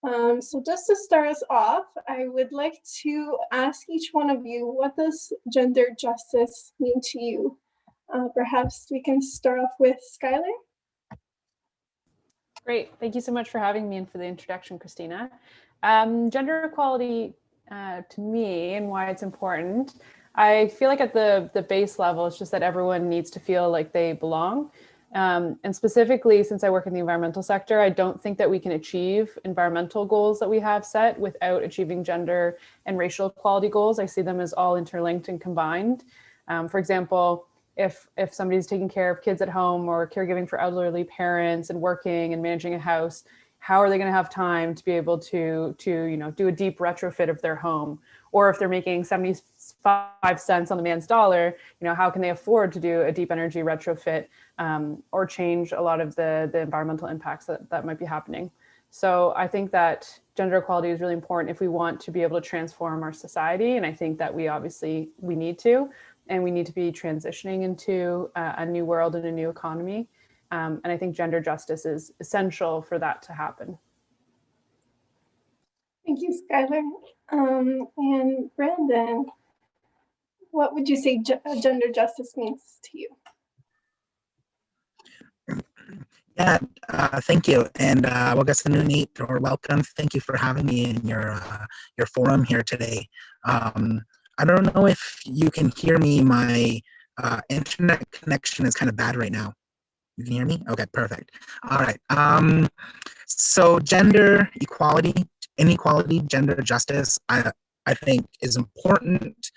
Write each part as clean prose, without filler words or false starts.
So just to start us off, I would like to ask each one of you, what does gender justice mean to you? Perhaps we can start off with Skylar. Great. Thank you so much for having me and for the introduction, Christina. Gender equality to me and why it's important, I feel like at the base level, it's just that everyone needs to feel like they belong. And specifically, since I work in the environmental sector, I don't think that we can achieve environmental goals that we have set without achieving gender and racial equality goals. I see them as all interlinked and combined. For example, if somebody's taking care of kids at home or caregiving for elderly parents and working and managing a house, how are they going to have time to be able to do a deep retrofit of their home? Or if they're making 75 cents on the man's dollar, how can they afford to do a deep energy retrofit or change a lot of the environmental impacts that might be happening? So I think that gender equality is really important if we want to be able to transform our society. And I think that we need to. And we need to be transitioning into a new world and a new economy. And I think gender justice is essential for that to happen. Thank you, Skylar. And Brandon, what would you say gender justice means to you? Yeah, thank you. And Wagasanunit, or welcome. Thank you for having me in your forum here today. I don't know if you can hear me. My internet connection is kind of bad right now. You can hear me? Okay, perfect. All right. So gender equality, inequality, gender justice, I think is important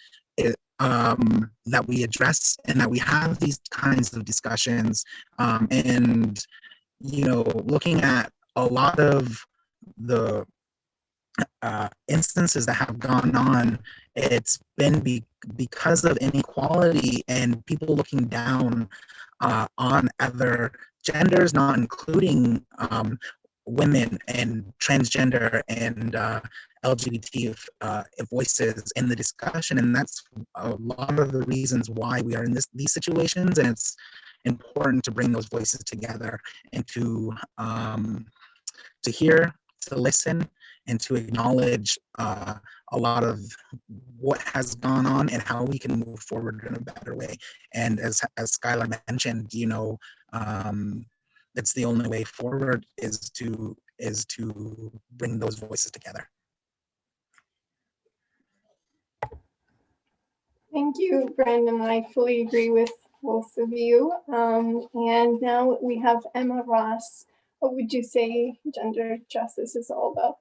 that we address and that we have these kinds of discussions. And, looking at a lot of the instances that have gone on, it's been because of inequality and people looking down on other genders, not including women and transgender and LGBT voices in the discussion. And that's a lot of the reasons why we are in these situations. And it's important to bring those voices together and to hear, to listen, and to acknowledge a lot of what has gone on and how we can move forward in a better way. And as Skylar mentioned, it's the only way forward is to bring those voices together. Thank you, Brandon. I fully agree with both of you. And now we have Emma Ross. What would you say gender justice is all about?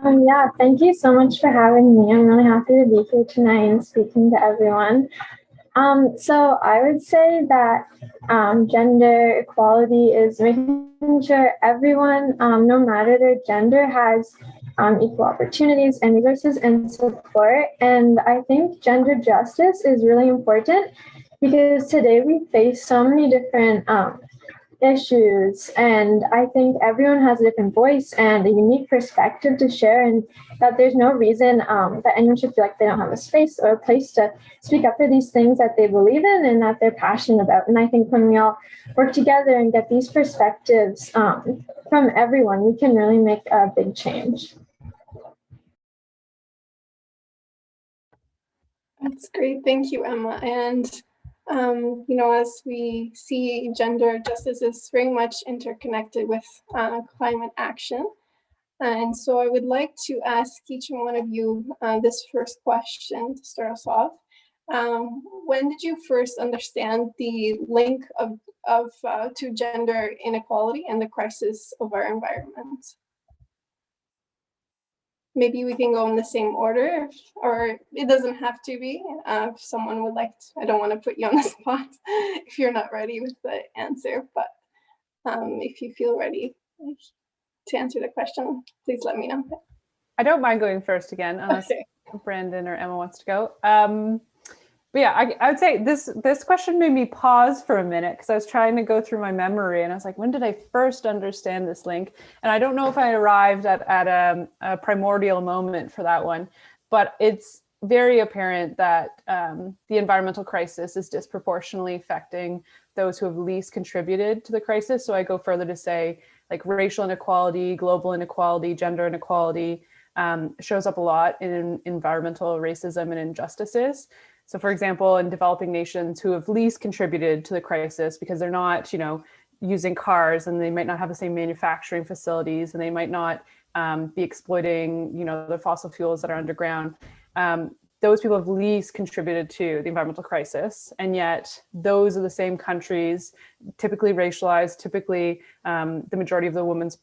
Yeah, thank you so much for having me. I'm really happy to be here tonight and speaking to everyone. So I would say that gender equality is making sure everyone, no matter their gender, has equal opportunities and resources and support. And I think gender justice is really important because today we face so many different issues, and I think everyone has a different voice and a unique perspective to share, and that there's no reason that anyone should feel like they don't have a space or a place to speak up for these things that they believe in and that they're passionate about. And I think when we all work together and get these perspectives from everyone, we can really make a big change. That's great. Thank you, Emma. And as we see, gender justice is very much interconnected with climate action. And so I would like to ask each one of you this first question to start us off. When did you first understand the link to gender inequality and the crisis of our environment? Maybe we can go in the same order, or it doesn't have to be. If someone would like to, I don't want to put you on the spot if you're not ready with the answer, but if you feel ready to answer the question, please let me know. I don't mind going first again, unless Brandon or Emma wants to go. But yeah, I would say this question made me pause for a minute because I was trying to go through my memory and I was like, when did I first understand this link? And I don't know if I arrived at a primordial moment for that one, but it's very apparent that the environmental crisis is disproportionately affecting those who have least contributed to the crisis. So I go further to say like racial inequality, global inequality, gender inequality, shows up a lot in environmental racism and injustices. So for example, in developing nations who have least contributed to the crisis because they're not, using cars, and they might not have the same manufacturing facilities, and they might not be exploiting, the fossil fuels that are underground. Those people have least contributed to the environmental crisis, and yet those are the same countries, typically racialized, typically the majority of the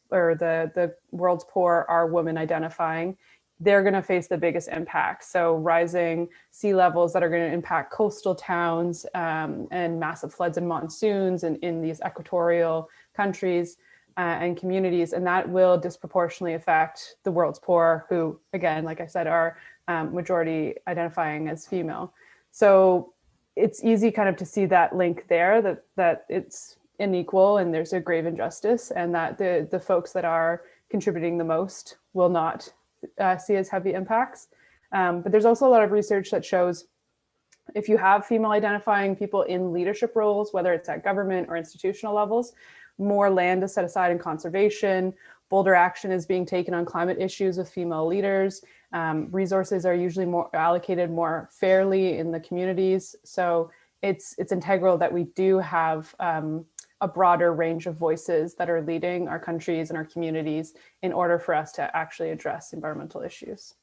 the world's poor are women identifying. They're going to face the biggest impact. So rising sea levels that are going to impact coastal towns, and massive floods and monsoons in these equatorial countries and communities. And that will disproportionately affect the world's poor, who, again, like I said, are majority identifying as female. So it's easy kind of to see that link there, that it's unequal and there's a grave injustice, and that the folks that are contributing the most will not see as heavy impacts. But there's also a lot of research that shows if you have female identifying people in leadership roles, whether it's at government or institutional levels, more land is set aside in conservation, bolder action is being taken on climate issues with female leaders, resources are usually more allocated more fairly in the communities. So it's integral that we do have a broader range of voices that are leading our countries and our communities in order for us to actually address environmental issues.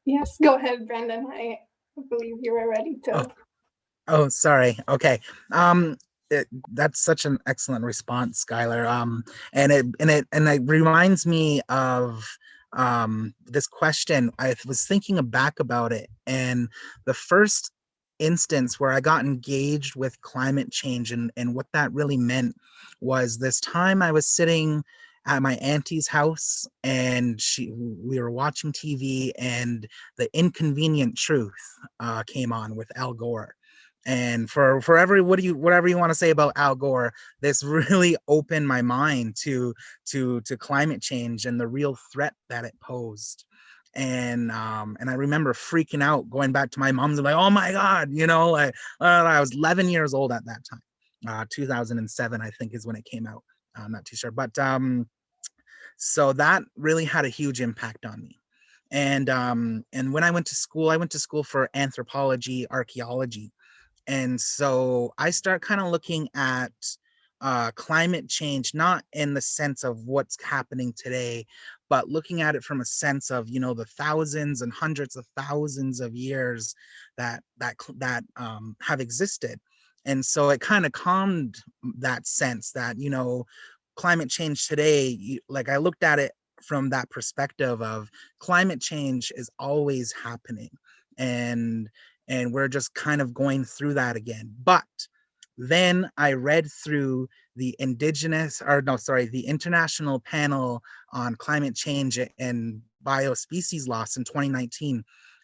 Yes, go ahead, Brendan. I believe you were ready to. Oh, sorry. Okay. That's such an excellent response, Skylar. And it reminds me of this question. I was thinking back about it, and the first instance where I got engaged with climate change and what that really meant was this time I was sitting at my auntie's house, and we were watching TV, and The Inconvenient Truth came on with Al Gore. And for whatever you want to say about Al Gore, this really opened my mind to climate change and the real threat that it posed. And I remember freaking out, going back to my mom's and like, oh my God, I was 11 years old at that time. 2007, I think, is when it came out. I'm not too sure, but so that really had a huge impact on me. And when I went to school for anthropology, archaeology. And so I start kind of looking at climate change, not in the sense of what's happening today, but looking at it from a sense of, the thousands and hundreds of thousands of years that have existed. And so it kind of calmed that sense that, climate change today, like I looked at it from that perspective of climate change is always happening. And we're just kind of going through that again. But then I read through the International Panel on Climate Change and Biospecies Loss in 2019.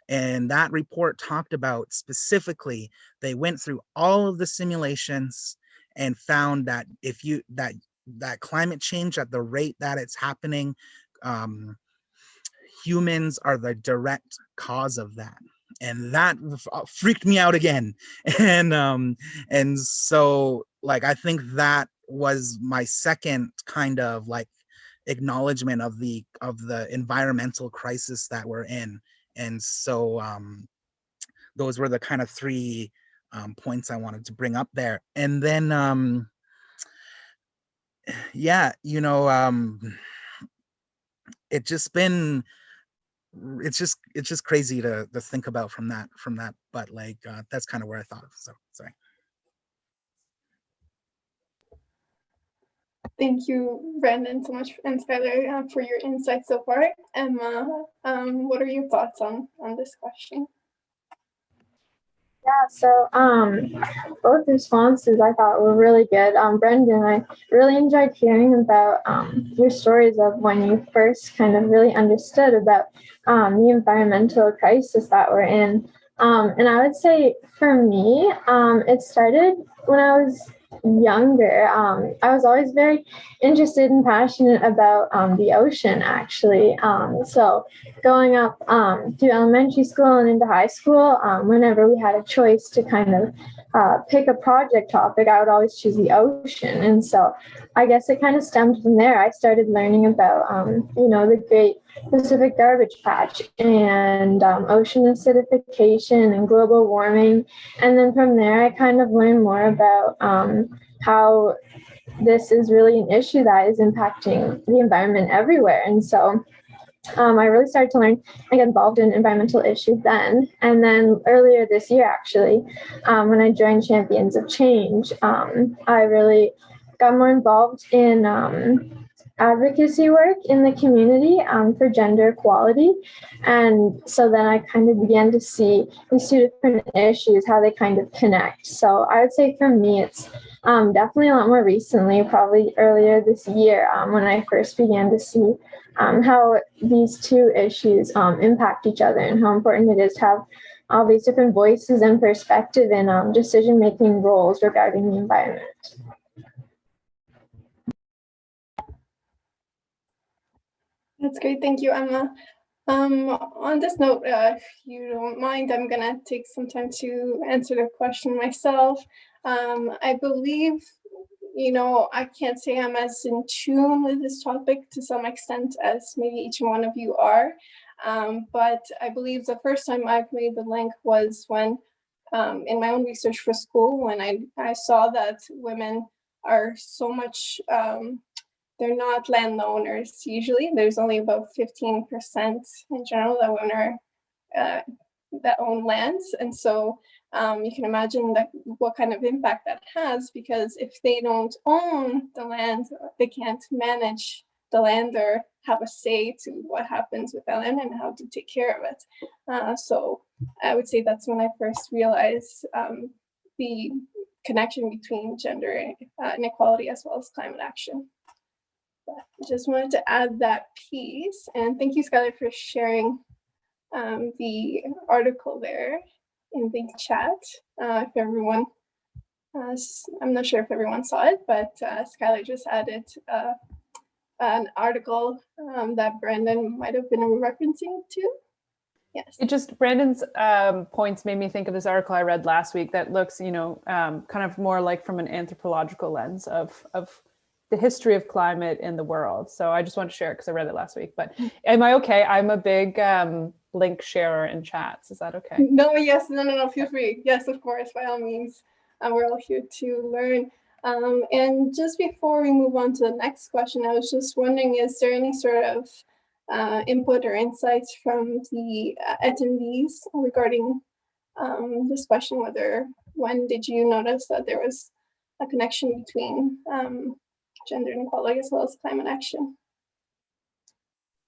And that report talked about specifically, they went through all of the simulations and found that that climate change at the rate that it's happening, humans are the direct cause of that. And that freaked me out again. And so like I think that was my second kind of like acknowledgement of the environmental crisis that we're in. And so those were the kind of three points I wanted to bring up there. And then yeah, it's just crazy to think about from that, but like that's kind of where I thought of. So sorry. Thank you, Brandon, so much, and Skylar, for your insights so far. Emma, what are your thoughts on this question? Yeah, so both responses I thought were really good. Brendan, I really enjoyed hearing about your stories of when you first kind of really understood about the environmental crisis that we're in. And I would say for me, it started when I was younger, I was always very interested and passionate about the ocean, actually. So going up through elementary school and into high school, whenever we had a choice to kind of pick a project topic, I would always choose the ocean. And so I guess it kind of stemmed from there. I started learning about, the Great Pacific Garbage Patch and ocean acidification and global warming. And then from there, I kind of learned more about how this is really an issue that is impacting the environment everywhere. And so I really started to learn and get involved in environmental issues then. And then earlier this year, actually, when I joined Champions of Change, I really got more involved in advocacy work in the community for gender equality. And so then I kind of began to see these two different issues, how they kind of connect. So I would say for me, it's definitely a lot more recently, probably earlier this year, when I first began to see how these two issues impact each other and how important it is to have all these different voices and perspective in decision-making roles regarding the environment. That's great. Thank you, Emma. On this note, if you don't mind, I'm going to take some time to answer the question myself. I believe, I can't say I'm as in tune with this topic to some extent as maybe each one of you are. But I believe the first time I've made the link was when, in my own research for school, when I saw that women are so much, they're not landowners usually. There's only about 15% in general that women are that own lands. And so you can imagine what kind of impact that has, because if they don't own the land, they can't manage the land or have a say to what happens with the land and how to take care of it. So I would say that's when I first realized the connection between gender inequality as well as climate action. But just wanted to add that piece. And thank you, Skylar, for sharing the article there in the chat. If everyone, I'm not sure if everyone saw it, but Skylar just added an article that Brandon might have been referencing to. Yes. It just, Brandon's points made me think of this article I read last week that looks, kind of more like from an anthropological lens of the history of climate in the world. So I just want to share it because I read it last week. But am I okay? I'm a big link sharer in chats. Is that okay? No, yes, no, feel free. Yes, of course, by all means. We're all here to learn. And just before we move on to the next question, I was just wondering, is there any sort of input or insights from the attendees regarding this question, when did you notice that there was a connection between gender inequality as well as climate action?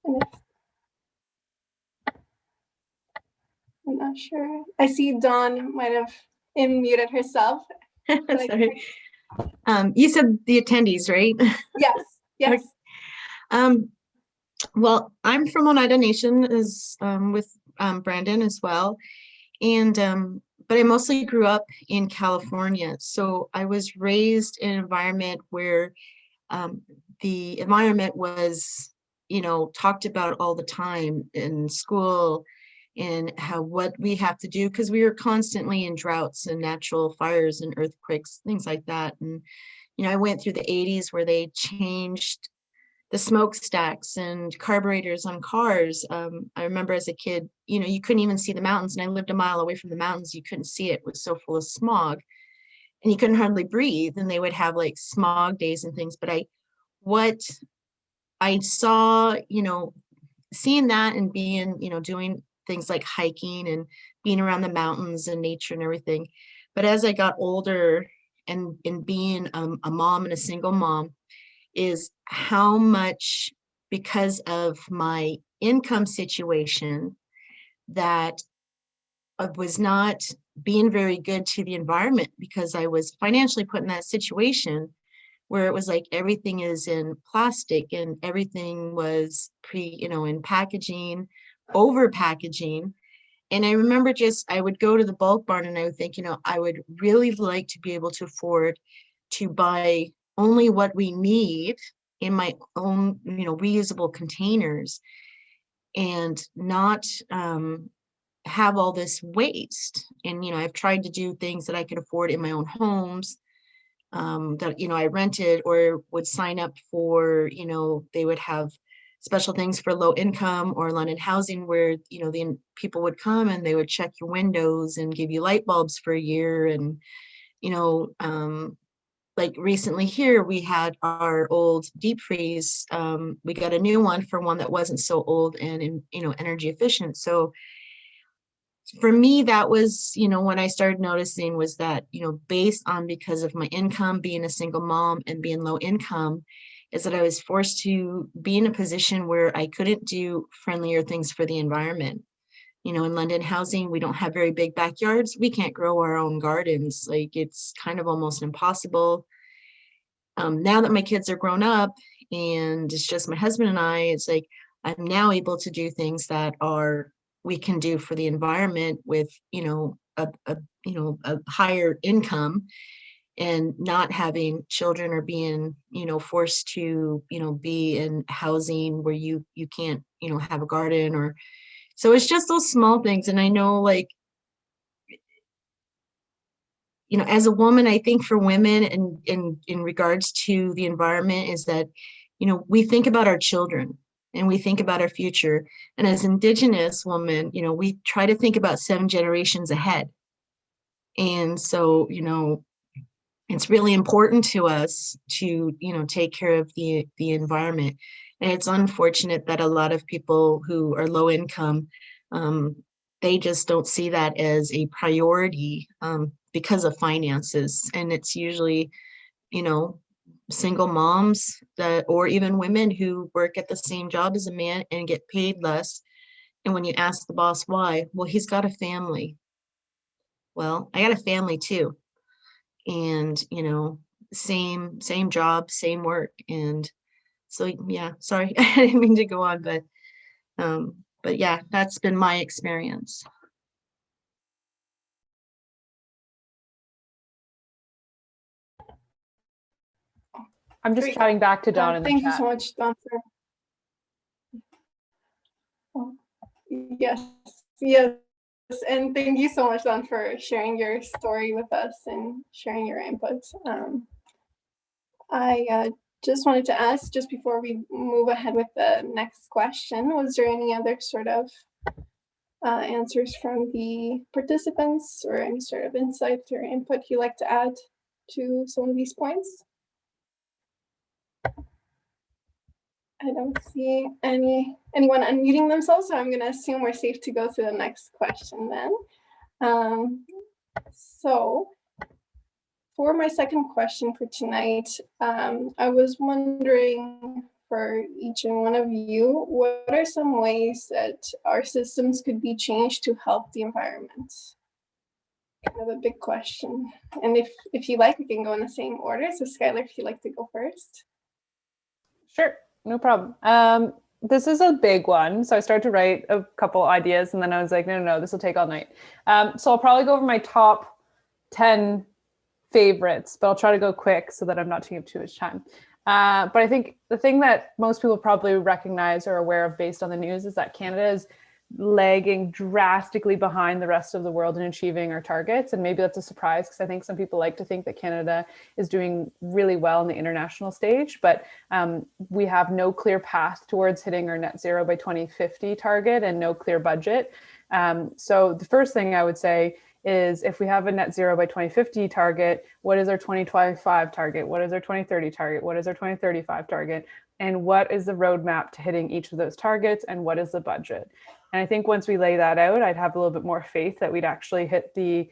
And I'm not sure. I see Dawn might have unmuted herself. Sorry. You said the attendees, right? Yes, yes. Well, I'm from Oneida Nation with Brandon as well. And but I mostly grew up in California. So I was raised in an environment where the environment was, talked about all the time in school, and what we have to do, because we were constantly in droughts and natural fires and earthquakes, things like that. And, I went through the 80s where they changed the smokestacks and carburetors on cars. I remember as a kid, you couldn't even see the mountains, and I lived a mile away from the mountains. You couldn't see it. It was so full of smog, and you couldn't hardly breathe. And they would have like smog days and things. But what I saw, seeing that and being, doing things like hiking and being around the mountains and nature and everything. But as I got older and being a mom and a single mom, is how much, because of my income situation, that I was not being very good to the environment, because I was financially put in that situation where it was like everything is in plastic and everything was in packaging, over packaging. And I remember I would go to the bulk barn and I would think, I would really like to be able to afford to buy only what we need in my own, reusable containers, and not have all this waste. And, I've tried to do things that I could afford in my own homes, that, I rented or would sign up for, they would have special things for low income or London housing where, the people would come and they would check your windows and give you light bulbs for a year. And, like recently here, we had our old deep freeze. We got a new one for one that wasn't so old and, energy efficient. So for me, that was, when I started noticing was that, based on, because of my income, being a single mom and being low income, is that I was forced to be in a position where I couldn't do friendlier things for the environment. In London housing, we don't have very big backyards. We can't grow our own gardens. Like, it's kind of almost impossible. Now that my kids are grown up and it's just my husband and I, it's like I'm now able to do things that we can do for the environment with, a higher income, and not having children or being, forced to, be in housing where you can't, have a garden. Or so it's just those small things. And I know, like, as a woman, I think for women and in regards to the environment is that, we think about our children and we think about our future. And as Indigenous women, we try to think about 7 generations ahead. And so, it's really important to us to, take care of the environment. And it's unfortunate that a lot of people who are low income, they just don't see that as a priority, because of finances. And it's usually, single moms or even women who work at the same job as a man and get paid less. And when you ask the boss why, well, he's got a family. Well, I got a family too. And, same job, same work. And so, yeah, sorry, I didn't mean to go on, but yeah, that's been my experience. I'm just Great. chatting back to Don in the Thank you chat. so much, Don, for. Yes, yes. And thank you so much, Don, for sharing your story with us and sharing your input. I just wanted to ask, just before we move ahead with the next question, was there any other sort of answers from the participants or any sort of insights or input you'd like to add to some of these points? I don't see anyone unmuting themselves, so I'm going to assume we're safe to go to the next question then. So for my second question for tonight, I was wondering for each and one of you, what are some ways that our systems could be changed to help the environment? Kind of a big question. And if you like, we can go in the same order. So Skylar, if you'd like to go first. Sure, no problem. This is a big one. So I started to write a couple ideas and then I was like, no, this will take all night. So I'll probably go over my top 10 favorites, but I'll try to go quick so that I'm not taking up too much time. But I think the thing that most people probably recognize or are aware of based on the news is that Canada is lagging drastically behind the rest of the world in achieving our targets. And maybe that's a surprise because I think some people like to think that Canada is doing really well in the international stage, but we have no clear path towards hitting our net zero by 2050 target and no clear budget. So the first thing I would say is if we have a net zero by 2050 target, what is our 2025 target? What is our 2030 target? What is our 2035 target? And what is the roadmap to hitting each of those targets? And what is the budget? And I think once we lay that out, I'd have a little bit more faith that we'd actually hit the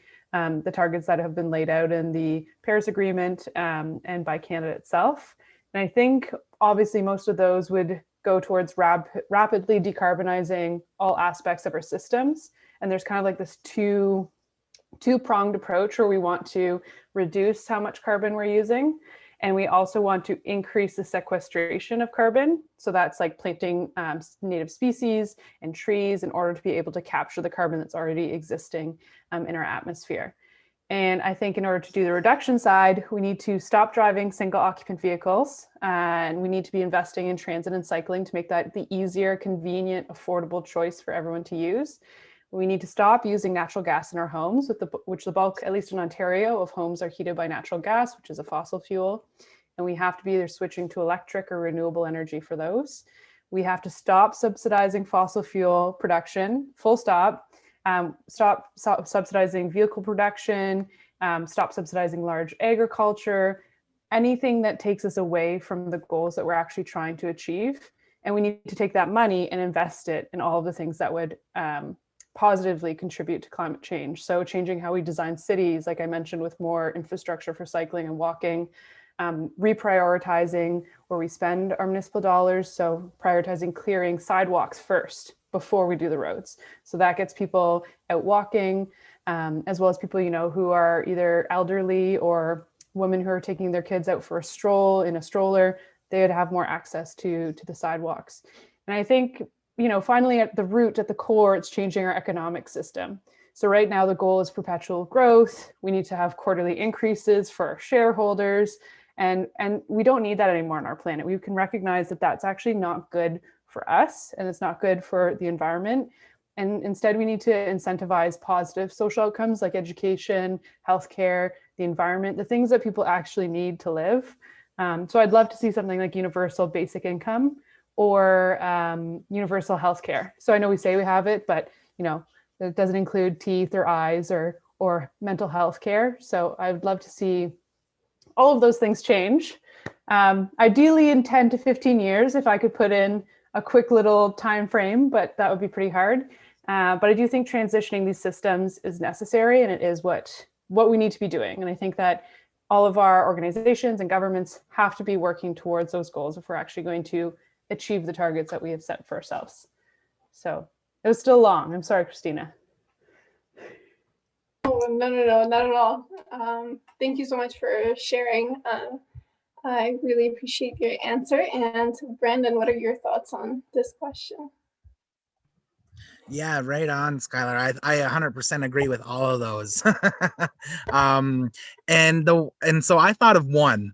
targets that have been laid out in the Paris Agreement and by Canada itself. And I think obviously most of those would go towards rapidly decarbonizing all aspects of our systems. And there's kind of like this two-pronged approach where we want to reduce how much carbon we're using. And we also want to increase the sequestration of carbon. So that's like planting native species and trees in order to be able to capture the carbon that's already existing in our atmosphere. And I think in order to do the reduction side, we need to stop driving single occupant vehicles, and we need to be investing in transit and cycling to make that the easier, convenient, affordable choice for everyone to use. We need to stop using natural gas in our homes, which the bulk, at least in Ontario, of homes are heated by natural gas, which is a fossil fuel. And we have to be either switching to electric or renewable energy for those. We have to stop subsidizing fossil fuel production, full stop. Stop subsidizing vehicle production, stop subsidizing large agriculture, anything that takes us away from the goals that we're actually trying to achieve. And we need to take that money and invest it in all of the things that would positively contribute to climate change. So changing how we design cities, like I mentioned, with more infrastructure for cycling and walking, reprioritizing where we spend our municipal dollars. So prioritizing clearing sidewalks first before we do the roads. So that gets people out walking, as well as people, who are either elderly or women who are taking their kids out for a stroll in a stroller. They would have more access to the sidewalks. And I think, finally at the root, at the core, it's changing our economic system. So right now the goal is perpetual growth. We need to have quarterly increases for our shareholders. And we don't need that anymore on our planet. We can recognize that that's actually not good for us, and it's not good for the environment. And instead, we need to incentivize positive social outcomes like education, healthcare, the environment, the things that people actually need to live. So I'd love to see something like universal basic income or universal healthcare. So I know we say we have it, but it doesn't include teeth or eyes or mental health care. So I would love to see all of those things change. Ideally in 10 to 15 years, if I could put in a quick little time frame, but that would be pretty hard. But I do think transitioning these systems is necessary, and it is what we need to be doing. And I think that all of our organizations and governments have to be working towards those goals if we're actually going to achieve the targets that we have set for ourselves. So it was still long. I'm sorry, Christina. Oh, no, not at all. Thank you so much for sharing. I really appreciate your answer. And Brandon, what are your thoughts on this question? Yeah, right on, Skylar. I 100% agree with all of those. And so I thought of one,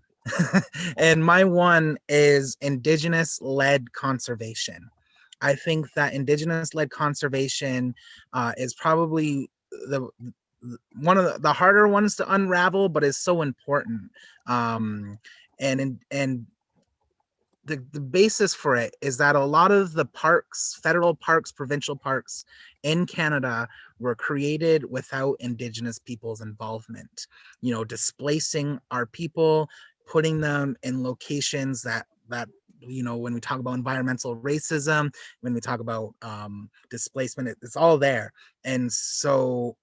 and my one is Indigenous-led conservation. I think that Indigenous-led conservation is probably one of the harder ones to unravel, but is so important. And the basis for it is that a lot of the parks, federal parks, provincial parks in Canada were created without Indigenous people's involvement, displacing our people, putting them in locations that when we talk about environmental racism, when we talk about displacement, it's all there. And so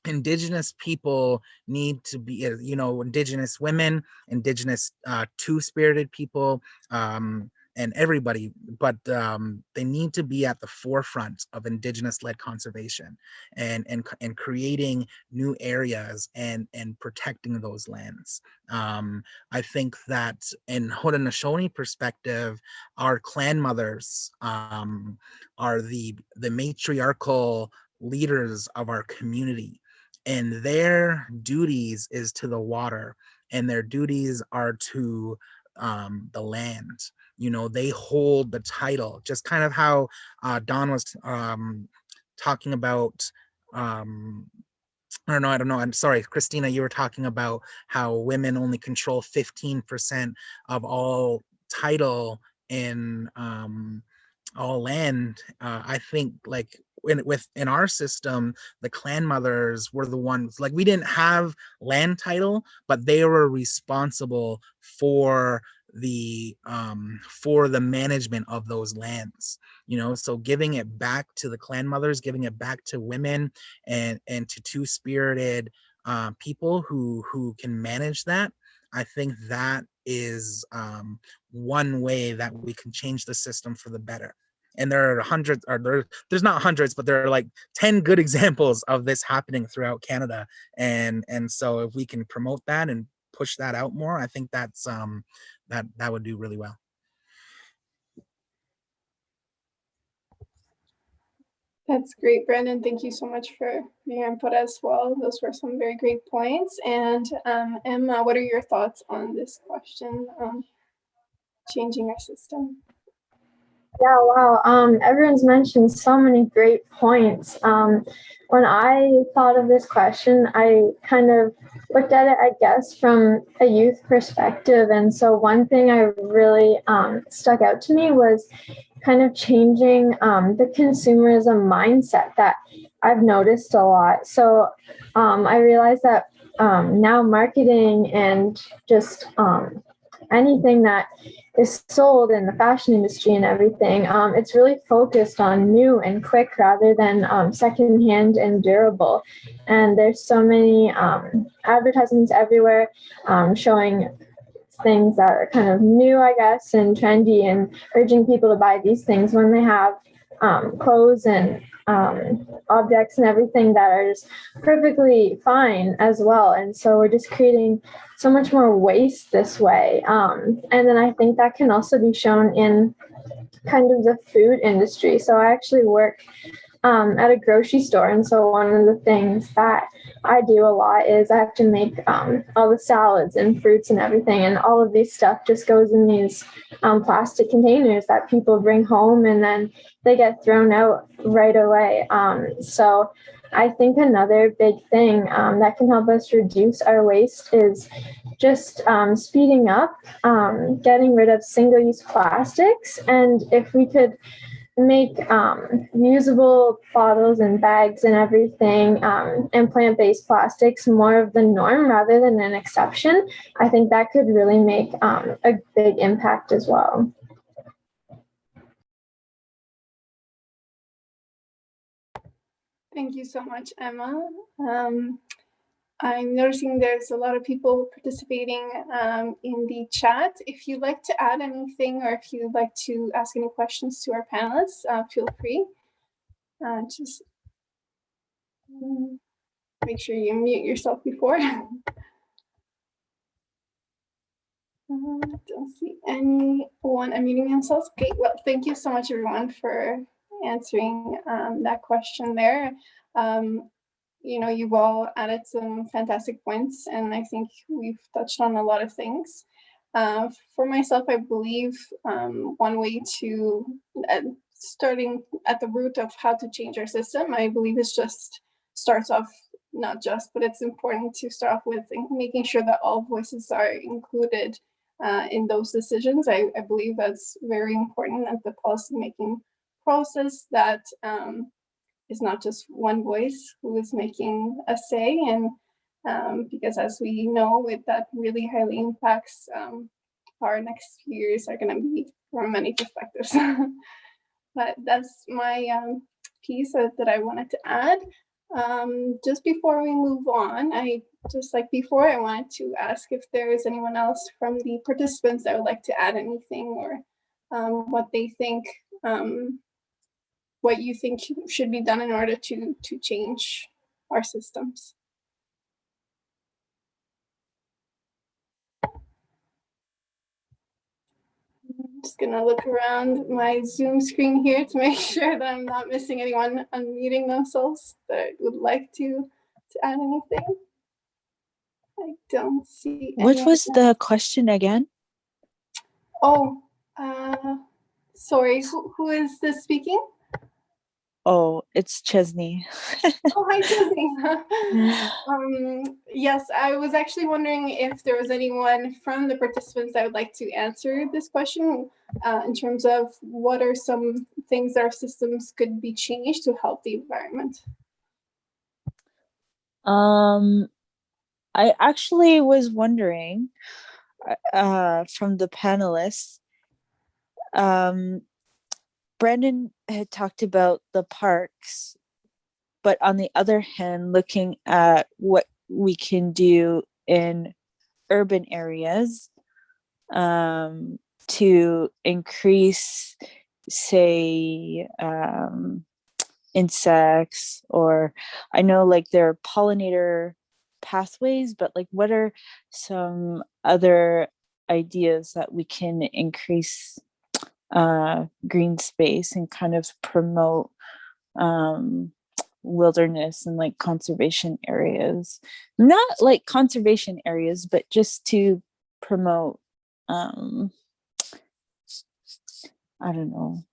Indigenous people need to be, Indigenous women, Indigenous two-spirited people, and everybody, but they need to be at the forefront of Indigenous-led conservation and creating new areas and protecting those lands. I think that in Haudenosaunee perspective, our clan mothers are the matriarchal leaders of our community, and their duties is to the water, and their duties are to the land. They hold the title, just kind of how Don was talking about. I don't know. I'm sorry, Christina, you were talking about how women only control 15% of all title in all land. I think like in our system, the clan mothers were the ones, like, we didn't have land title, but they were responsible for the management of those lands. So giving it back to the clan mothers, giving it back to women and to two-spirited people who can manage that. I think that is one way that we can change the system for the better. And there are hundreds, or there's not hundreds, but there are like 10 good examples of this happening throughout Canada. And so if we can promote that and push that out more, I think that's that would do really well. That's great, Brandon. Thank you so much for your input as well. Those were some very great points. And Emma, what are your thoughts on this question, changing our system? Yeah, wow. Everyone's mentioned so many great points. When I thought of this question, I kind of looked at it, I guess, from a youth perspective. And so one thing I really stuck out to me was kind of changing the consumerism mindset that I've noticed a lot. So I realized that now marketing and just anything that is sold in the fashion industry and everything, it's really focused on new and quick rather than secondhand and durable. And there's so many advertisements everywhere showing things that are kind of new, I guess, and trendy, and urging people to buy these things when they have clothes and objects and everything that are just perfectly fine as well. And so we're just creating so much more waste this way. And then I think that can also be shown in kind of the food industry. So I actually work at a grocery store. And so one of the things that I do a lot is I have to make all the salads and fruits and everything. And all of these stuff just goes in these plastic containers that people bring home and then they get thrown out right away. So I think another big thing that can help us reduce our waste is just speeding up, getting rid of single-use plastics. And if we could make reusable bottles and bags and everything, and plant-based plastics more of the norm rather than an exception, I think that could really make a big impact as well. Thank you so much, Emma. I'm noticing there's a lot of people participating in the chat. If you'd like to add anything or if you'd like to ask any questions to our panelists, feel free. Just make sure you mute yourself before. Don't see anyone unmuting themselves. Okay, well, thank you so much, everyone, for answering that question there. You know, you've all added some fantastic points, and I think we've touched on a lot of things. For myself, I believe one way to, starting at the root of how to change our system, I believe is just starts off, not just, but it's important to start off with making sure that all voices are included in those decisions. I believe that's very important at the policy-making process, that is not just one voice who is making a say. And because as we know, that really highly impacts our next few years are going to be from many perspectives. But that's my piece that I wanted to add. Just before we move on, I wanted to ask if there is anyone else from the participants that would like to add anything, or what they think, what you think should be done in order to change our systems. I'm just gonna look around my Zoom screen here to make sure that I'm not missing anyone unmuting themselves that would like to add anything. I don't see What anyone. was the question again? Oh, sorry, who is this speaking? Oh, it's Chesney. Oh, hi, Chesney. Yes, I was actually wondering if there was anyone from the participants that would like to answer this question in terms of what are some things our systems could be changed to help the environment. I actually was wondering from the panelists, Brandon had talked about the parks, but on the other hand, looking at what we can do in urban areas to increase, say, insects, or I know like there are pollinator pathways, but like what are some other ideas that we can increase green space and kind of promote wilderness and like conservation areas, not like conservation areas, but just to promote, I don't know.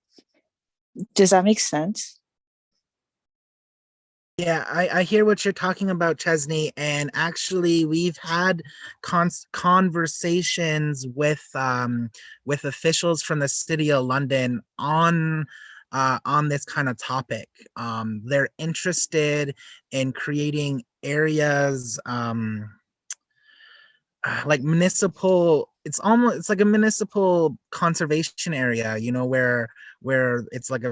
Does that make sense? Yeah, I hear what you're talking about, Chesney, and actually we've had conversations with officials from the City of London on this kind of topic. They're interested in creating areas like municipal. It's like a municipal conservation area, you know, where it's like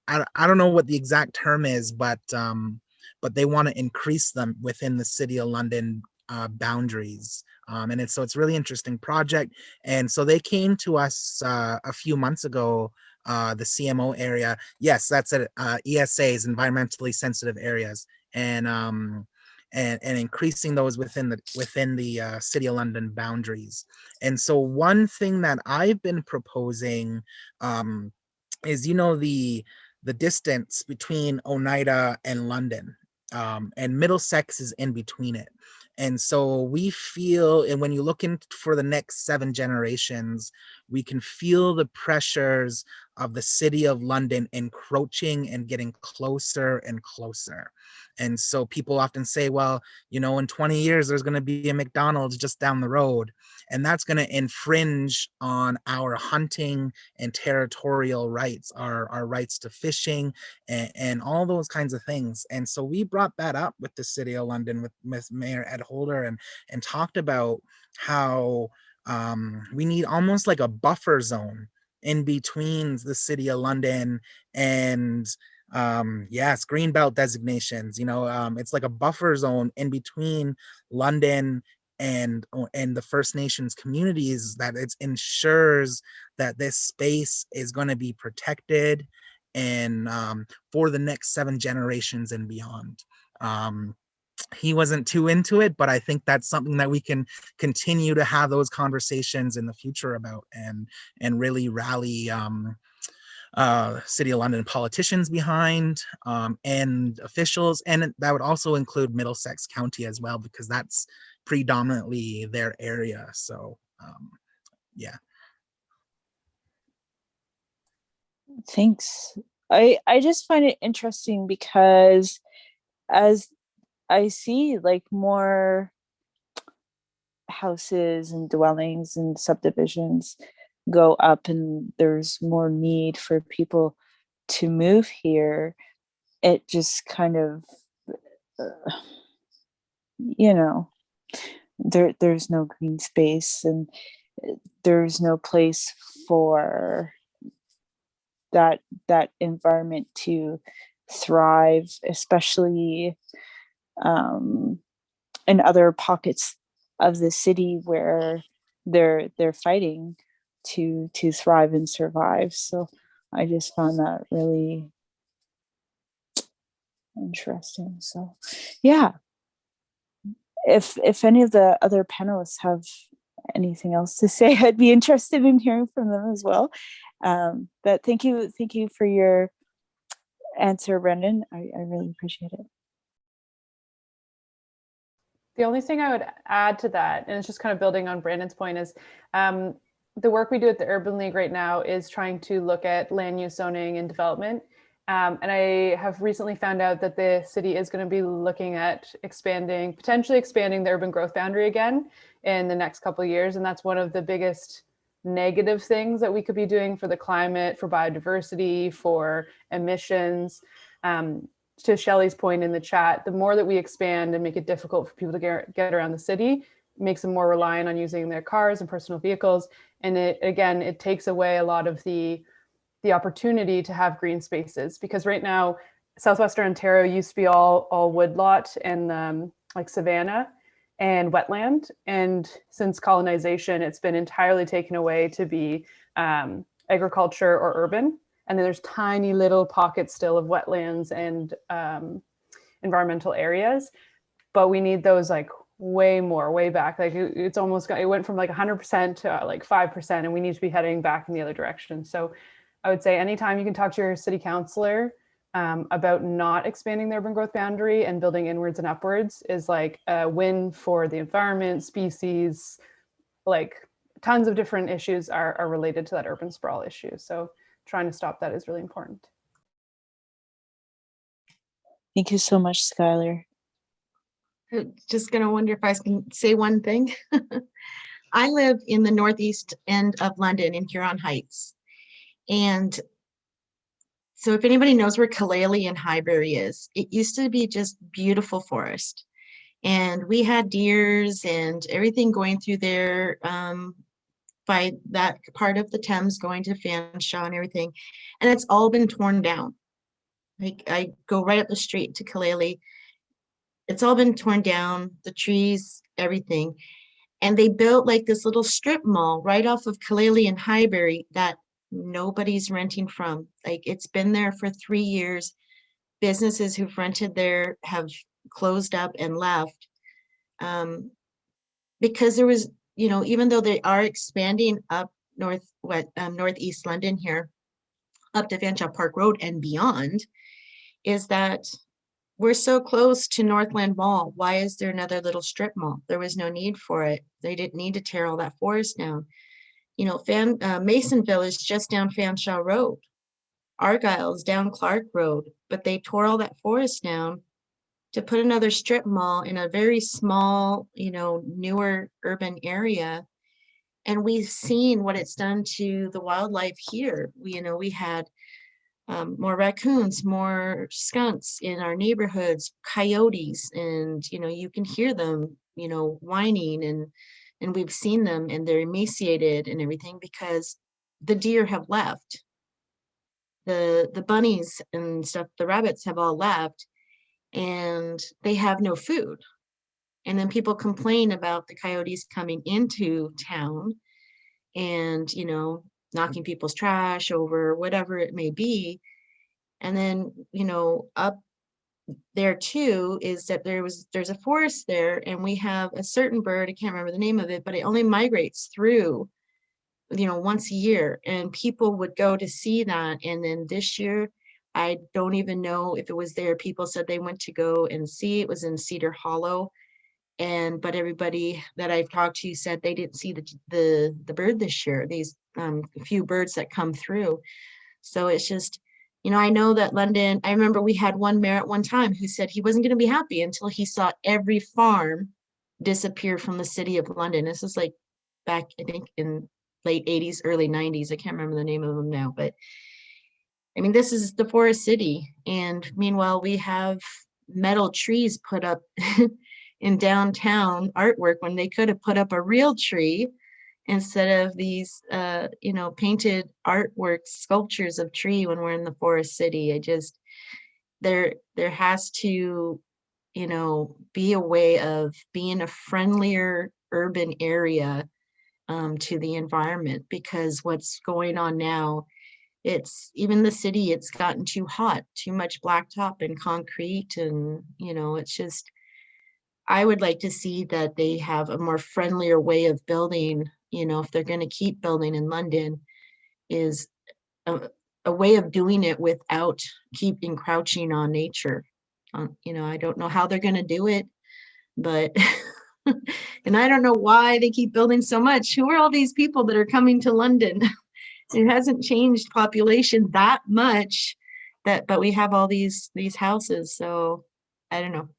I don't know what the exact term is, but they want to increase them within the City of London boundaries. And it's really interesting project. And so they came to us a few months ago, the CMO area. Yes, that's it. ESAs, environmentally sensitive areas, and increasing those within the City of London boundaries. And so one thing that I've been proposing is, you know, the distance between Oneida and London, and Middlesex is in between it. And so we feel, and when you look in for the next 7 generations, we can feel the pressures of the City of London encroaching and getting closer and closer. And so people often say, well, you know, in 20 years, there's going to be a McDonald's just down the road. And that's going to infringe on our hunting and territorial rights, our rights to fishing, and all those kinds of things. And so we brought that up with the City of London, with Mayor Ed Holder, and talked about how we need almost like a buffer zone in between the City of London and yes, green belt designations. You know, it's like a buffer zone in between London and the First Nations communities, that it ensures that this space is going to be protected and for the next 7 generations and beyond. He wasn't too into it, but I think that's something that we can continue to have those conversations in the future about, and really rally City of London politicians behind, and officials. And that would also include Middlesex County as well, because that's predominantly their area. So yeah. Thanks. I just find it interesting because as I see like more houses and dwellings and subdivisions go up, and there's more need for people to move here, it just kind of you know, there's no green space, and there's no place for that environment to thrive, especially in other pockets of the city where they're fighting to thrive and survive. So I just found that really interesting. So yeah, if any of the other panelists have anything else to say, I'd be interested in hearing from them as well. But thank you for your answer, Brendan. I really appreciate it. The only thing I would add to that, and it's just kind of building on Brandon's point, is the work we do at the Urban League right now is trying to look at land use zoning and development. And I have recently found out that the city is going to be looking at potentially expanding the urban growth boundary again in the next couple of years. And that's one of the biggest negative things that we could be doing for the climate, for biodiversity, for emissions. To Shelley's point in the chat, the more that we expand and make it difficult for people to get around the city, makes them more reliant on using their cars and personal vehicles. And it takes away a lot of the opportunity to have green spaces, because right now, Southwestern Ontario used to be all woodlot and like savanna and wetland. And since colonization, it's been entirely taken away to be agriculture or urban. And then there's tiny little pockets still of wetlands and environmental areas, but we need those like way back. Like it went from like 100% to like 5%, and we need to be heading back in the other direction. So I would say anytime you can talk to your city councilor about not expanding the urban growth boundary and building inwards and upwards is like a win for the environment, species, like tons of different issues are related to that urban sprawl issue. So trying to stop that is really important. Thank you so much, Skylar. Just gonna wonder if I can say one thing. I live in the northeast end of London in Huron Heights. And so if anybody knows where Kalaley and Highbury is, it used to be just beautiful forest. And we had deers and everything going through there by that part of the Thames going to Fanshawe and everything. And it's all been torn down. Like I go right up the street to Kalaley. It's all been torn down, the trees, everything. And they built like this little strip mall right off of Kalaley and Highbury that nobody's renting from. Like it's been there for 3 years. Businesses who've rented there have closed up and left because there was, you know, even though they are expanding up northeast London here, up to Fanshawe Park Road and beyond, is that we're so close to Northland Mall. Why is there another little strip mall? There was no need for it. They didn't need to tear all that forest down. You know, Masonville is just down Fanshawe Road. Argyle's down Clark Road, but they tore all that forest down to put another strip mall in a very small, you know, newer urban area. And we've seen what it's done to the wildlife here. We had more raccoons, more skunks in our neighborhoods, coyotes, and you can hear them, whining, and we've seen them, and they're emaciated and everything because the deer have left. The bunnies and stuff, the rabbits have all left, and they have no food. And then people complain about the coyotes coming into town and, knocking people's trash over, whatever it may be. And then, up there too is that there's a forest there, and we have a certain bird, I can't remember the name of it, but it only migrates through, once a year, and people would go to see that. And then this year, I don't even know if it was there. People said they went to go and see. It was in Cedar Hollow. But everybody that I've talked to said they didn't see the bird this year, these few birds that come through. So it's just, I know that London, I remember we had one mayor at one time who said he wasn't going to be happy until he saw every farm disappear from the city of London. This is like back, I think, in late 80s, early 90s. I can't remember the name of them now, but I mean, this is the forest city. And meanwhile, we have metal trees put up in downtown artwork when they could have put up a real tree instead of these, painted artwork sculptures of tree when we're in the forest city. There has to, be a way of being a friendlier urban area to the environment, because what's going on now, it's even the city, it's gotten too hot, too much blacktop and concrete, and it's just, I would like to see that they have a more friendlier way of building, if they're going to keep building in London, is a way of doing it without keep encroaching on nature. I don't know how they're going to do it, but and I don't know why they keep building so much. Who are all these people that are coming to London? It hasn't changed population that much, but we have all these houses. So I don't know.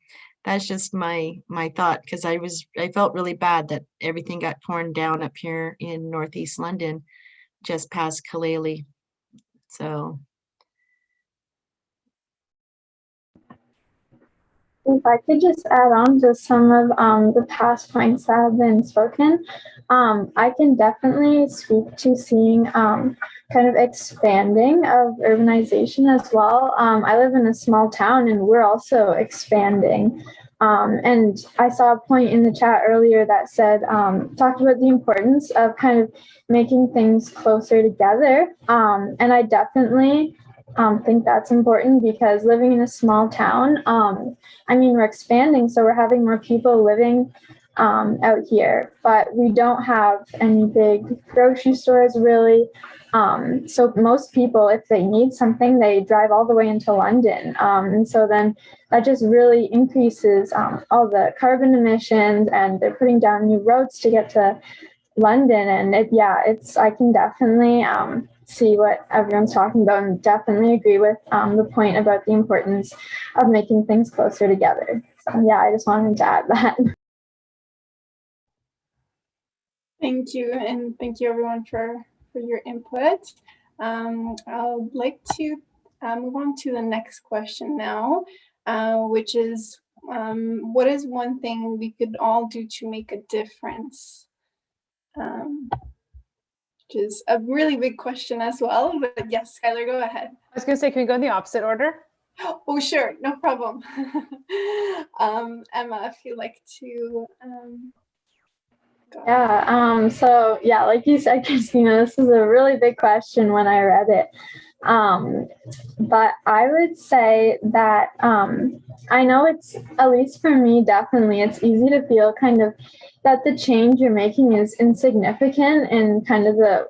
That's just my thought, because I felt really bad that everything got torn down up here in northeast London, just past Kalaley. So if I could just add on to some of the past points that have been spoken, I can definitely speak to seeing kind of expanding of urbanization as well. I live in a small town and we're also expanding. And I saw a point in the chat earlier that said, talked about the importance of kind of making things closer together. And I definitely think that's important, because living in a small town, we're expanding, so we're having more people living out here, but we don't have any big grocery stores really. So most people, if they need something, they drive all the way into London. And so then that just really increases all the carbon emissions, and they're putting down new roads to get to London. And I can definitely see what everyone's talking about, and definitely agree with the point about the importance of making things closer together. So yeah, I just wanted to add that. Thank you, and thank you everyone for your input. I'd like to move on to the next question now, which is, what is one thing we could all do to make a difference? Which is a really big question as well, but yes, Skylar, go ahead. I was going to say, can we go in the opposite order? Oh, sure, no problem. Emma, if you'd like to So yeah, like you said, Christina, this is a really big question when I read it. But I would say that I know it's, at least for me, definitely, it's easy to feel kind of that the change you're making is insignificant in kind of the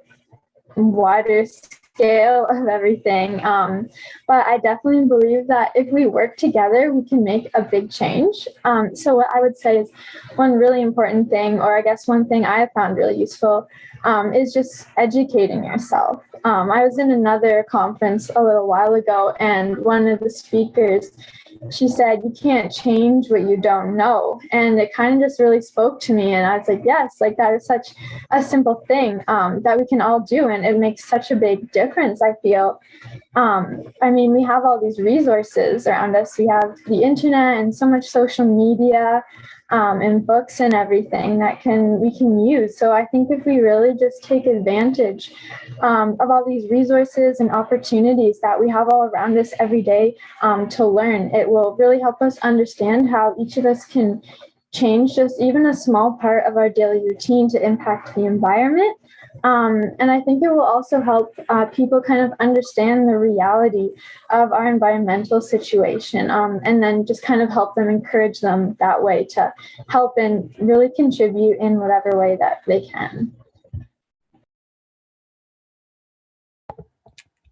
wider scale of everything. But I definitely believe that if we work together, we can make a big change. So what I would say is one really important thing, or I guess one thing I have found really useful, is just educating yourself. I was in another conference a little while ago, and one of the speakers, she said, you can't change what you don't know. And it kind of just really spoke to me. And I was like, yes, like that is such a simple thing that we can all do. And it makes such a big difference, I feel. I mean, we have all these resources around us. We have the internet and so much social media and books and everything that we can use. So I think if we really just take advantage of all these resources and opportunities that we have all around us every day to learn, it will really help us understand how each of us can change just even a small part of our daily routine to impact the environment. And I think it will also help people kind of understand the reality of our environmental situation, and then just kind of help them, encourage them that way to help and really contribute in whatever way that they can.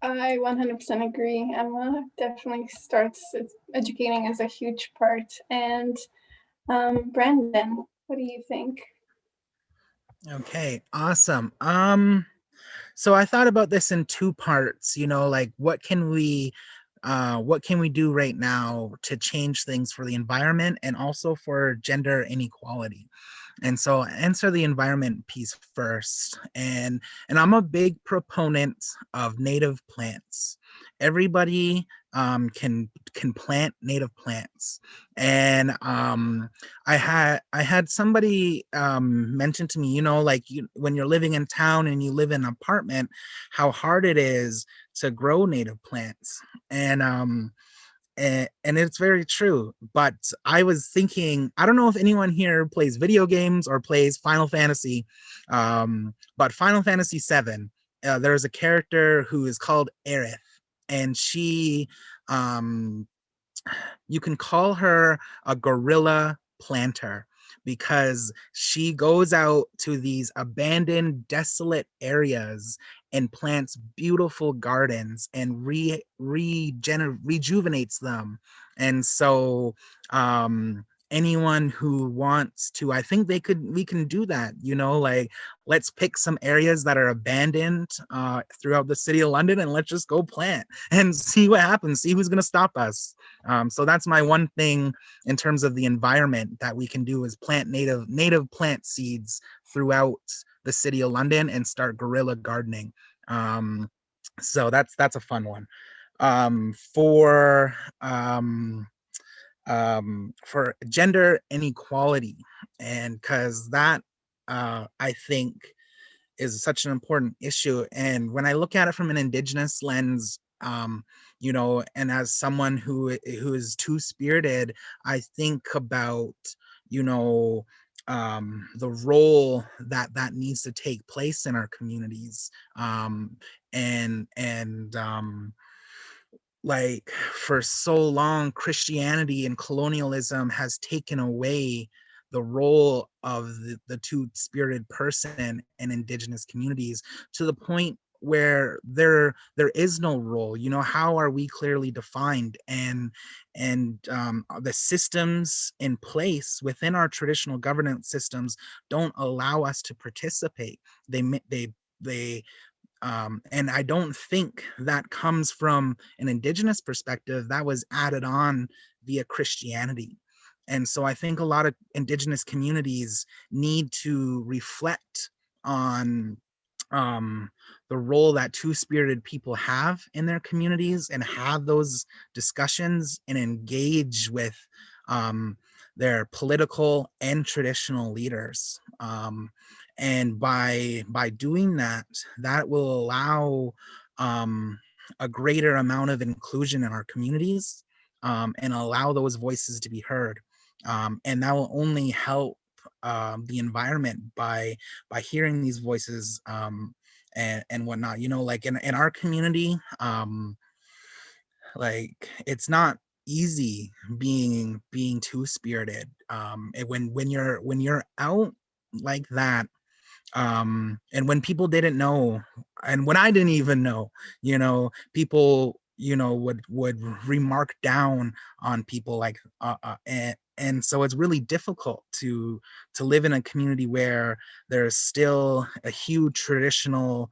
I 100% agree. Emma definitely educating is a huge part. And Brandon, what do you think? Okay, awesome. So I thought about this in two parts, like what can we do right now to change things for the environment and also for gender inequality. And so I'll answer the environment piece first. And I'm a big proponent of native plants. Everybody can plant native plants. And I had somebody mention to me, like when you're living in town and you live in an apartment, how hard it is to grow native plants. And it's very true. But I was thinking, I don't know if anyone here plays video games or plays Final Fantasy, but Final Fantasy VII, there's a character who is called Aerith, and she, you can call her a guerrilla planter because she goes out to these abandoned, desolate areas and plants beautiful gardens and rejuvenates them. And so anyone who wants to, I think we can do that, like let's pick some areas that are abandoned throughout the city of London, and let's just go plant and see what happens, see who's going to stop us. So that's my one thing in terms of the environment that we can do, is plant native plant seeds throughout the city of London and start guerrilla gardening. So that's a fun one. For gender inequality, and because that I think is such an important issue. And when I look at it from an Indigenous lens, and as someone who is two-spirited, I think about, the role that needs to take place in our communities. Like for so long, Christianity and colonialism has taken away the role of the two-spirited person in Indigenous communities, to the point where there is no role. You know, how are we clearly defined? And the systems in place within our traditional governance systems don't allow us to participate. They and I don't think that comes from an Indigenous perspective. That was added on via Christianity. And so I think a lot of Indigenous communities need to reflect on the role that two-spirited people have in their communities, and have those discussions and engage with their political and traditional leaders. And by doing that, that will allow a greater amount of inclusion in our communities, and allow those voices to be heard. And that will only help the environment by hearing these voices, and whatnot. You know, like in our community, like it's not easy being two-spirited. When you're out like that, and when people didn't know, and when I didn't even know, you know, people, you know, would remark down on people, like and so it's really difficult to live in a community where there's still a huge traditional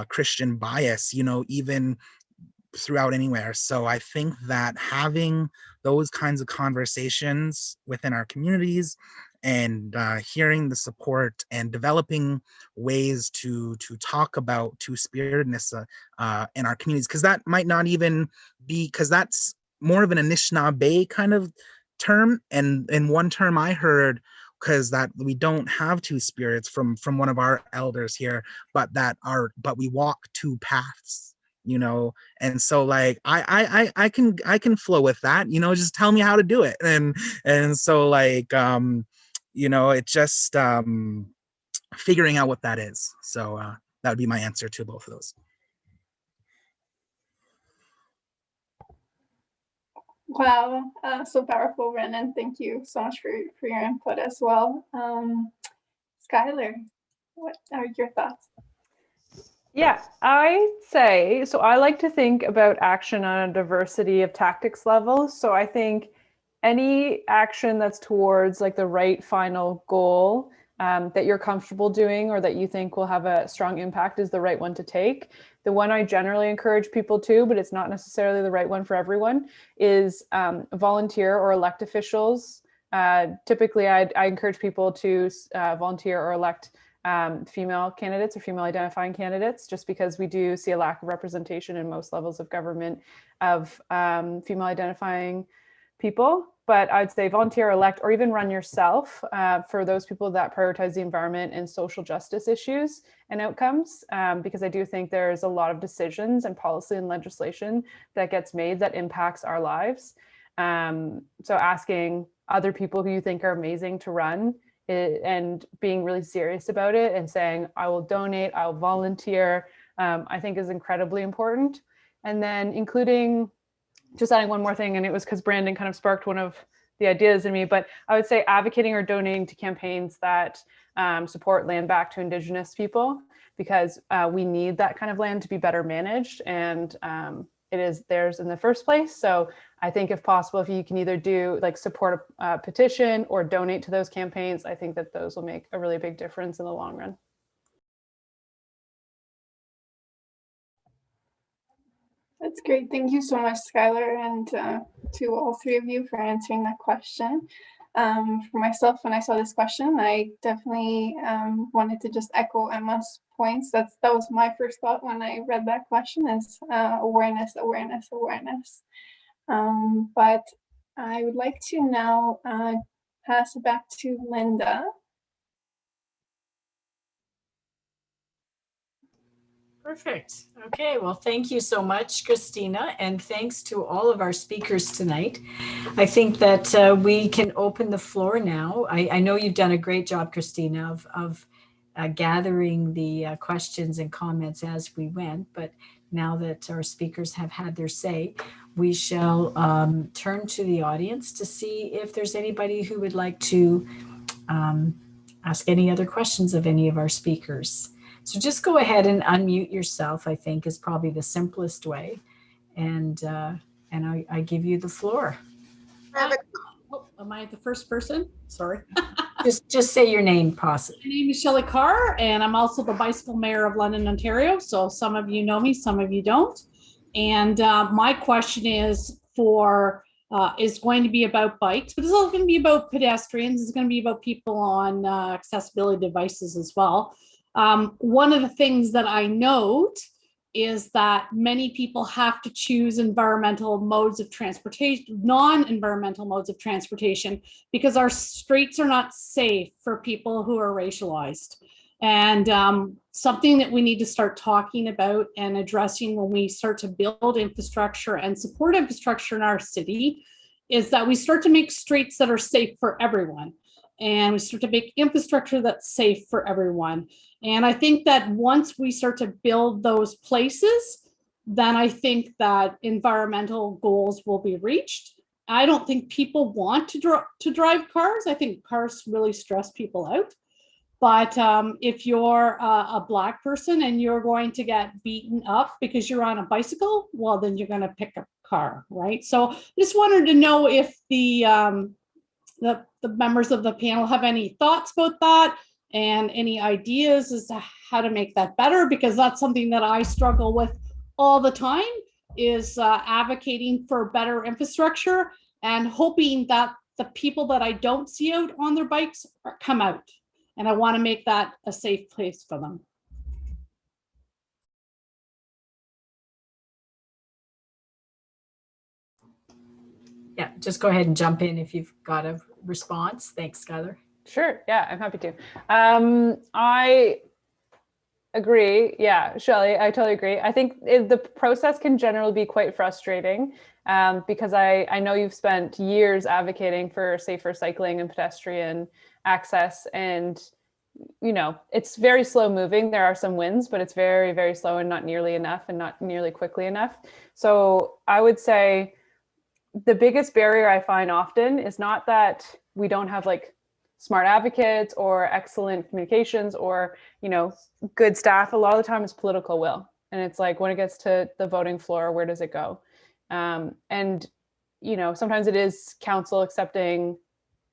Christian bias, you know, even throughout anywhere. So I think that having those kinds of conversations within our communities, and hearing the support and developing ways to talk about two-spiritedness in our communities, because that might not even be, because that's more of an Anishinaabe kind of term. And one term I heard, because that we don't have two spirits, from one of our elders here, but we walk two paths, you know. And so like I can flow with that, you know, just tell me how to do it. And so like you know, it just figuring out what that is. So that would be my answer to both of those. Wow, so powerful, Brennan. Thank you so much for your input as well. Skylar, what are your thoughts? Yeah, I say, so I like to think about action on a diversity of tactics level. So I think any action that's towards like the right final goal that you're comfortable doing, or that you think will have a strong impact, is the right one to take. The one I generally encourage people to, but it's not necessarily the right one for everyone, is volunteer or elect officials. Typically, I encourage people to volunteer or elect female candidates or female identifying candidates, just because we do see a lack of representation in most levels of government of female identifying people. But I'd say volunteer, elect, or even run yourself for those people that prioritize the environment and social justice issues and outcomes, because I do think there's a lot of decisions and policy and legislation that gets made that impacts our lives. So asking other people who you think are amazing to run, and being really serious about it and saying, I will donate, I'll volunteer, I think is incredibly important. And then including, just adding one more thing, and it was because Brandon kind of sparked one of the ideas in me, but I would say advocating or donating to campaigns that support land back to Indigenous people, because we need that kind of land to be better managed, and it is theirs in the first place. So I think if possible, if you can either do like support a petition or donate to those campaigns, I think that those will make a really big difference in the long run. That's great. Thank you so much, Skylar, and to all three of you for answering that question. For myself, when I saw this question, I definitely wanted to just echo Emma's points. That was my first thought when I read that question, is awareness, awareness, awareness. But I would like to now pass it back to Linda. Perfect. Okay, well, thank you so much, Christina, and thanks to all of our speakers tonight. I think that we can open the floor now. I know you've done a great job, Christina, of gathering the questions and comments as we went, but now that our speakers have had their say, we shall turn to the audience to see if there's anybody who would like to ask any other questions of any of our speakers. So just go ahead and unmute yourself, I think is probably the simplest way. And I give you the floor. Oh, am I the first person? Sorry. Just say your name, possibly. My name is Shelley Carr, and I'm also the bicycle mayor of London, Ontario. So some of you know me, some of you don't. And my question is going to be about bikes, but it's also going to be about pedestrians. It's going to be about people on accessibility devices as well. One of the things that I note is that many people have to choose environmental modes of transportation, non-environmental modes of transportation, because our streets are not safe for people who are racialized. And something that we need to start talking about and addressing when we start to build infrastructure and support infrastructure in our city is that we start to make streets that are safe for everyone. And we start to make infrastructure that's safe for everyone. And I think that once we start to build those places, then I think that environmental goals will be reached. I don't think people want to drive cars. I think cars really stress people out. But if you're a Black person and you're going to get beaten up because you're on a bicycle, well, then you're going to pick a car, right? So just wanted to know if the members of the panel have any thoughts about that and any ideas as to how to make that better, because that's something that I struggle with all the time, is advocating for better infrastructure and hoping that the people that I don't see out on their bikes come out. And I want to make that a safe place for them. Yeah, just go ahead and jump in if you've got a response. Thanks, Skylar. Sure. Yeah, I'm happy to. I agree. Yeah, Shelley, I totally agree. I think the process can generally be quite frustrating because I know you've spent years advocating for safer cycling and pedestrian access, and you know, it's very slow moving. There are some wins, but it's very, very slow and not nearly enough and not nearly quickly enough. So I would say the biggest barrier I find often is not that we don't have like smart advocates or excellent communications or, you know, good staff. A lot of the time it's political will. And it's like when it gets to the voting floor, where does it go? And, you know, sometimes it is council accepting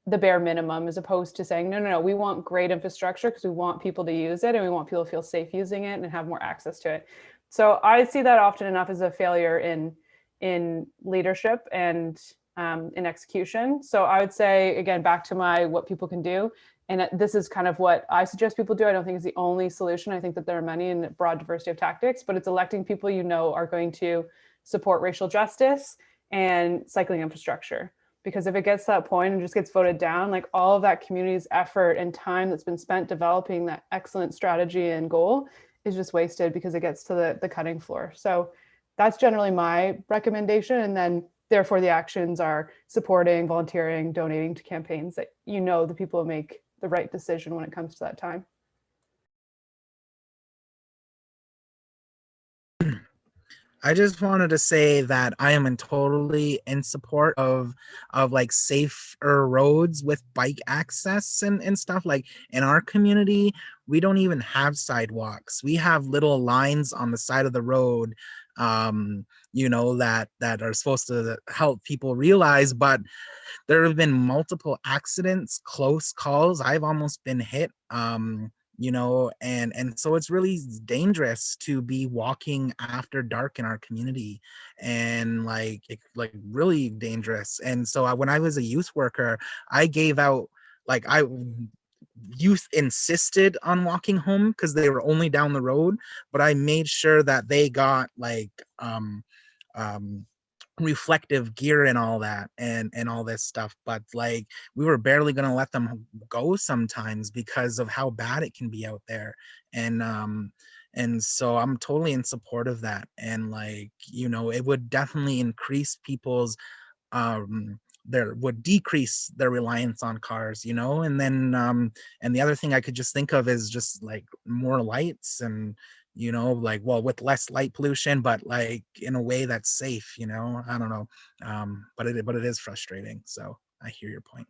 the bare minimum as opposed to saying, no, we want great infrastructure because we want people to use it and we want people to feel safe using it and have more access to it. So I see that often enough as a failure in leadership and in execution. So I would say, again, back to my what people can do. And this is kind of what I suggest people do. I don't think it's the only solution. I think that there are many and broad diversity of tactics, but it's electing people you know are going to support racial justice and cycling infrastructure. Because if it gets to that point and just gets voted down, like all of that community's effort and time that's been spent developing that excellent strategy and goal is just wasted because it gets to the cutting floor. So that's generally my recommendation. And then therefore the actions are supporting, volunteering, donating to campaigns that you know the people make the right decision when it comes to that time. I just wanted to say that I am totally in support of like safer roads with bike access and stuff. Like in our community, we don't even have sidewalks. We have little lines on the side of the road, you know, that are supposed to help people realize, but there have been multiple accidents, close calls. I've almost been hit. You know, and so it's really dangerous to be walking after dark in our community, and like really dangerous. And so when I was a youth worker, I gave out like youth insisted on walking home because they were only down the road, but I made sure that they got like um reflective gear and all that and all this stuff. But like we were barely going to let them go sometimes because of how bad it can be out there. And so I'm totally in support of that. And like, you know, it would definitely increase people's there would decrease their reliance on cars, you know. And then and the other thing I could just think of is just like more lights, and you know, like, well, with less light pollution, but like in a way that's safe, you know. I don't know. But it is frustrating. So I hear your point.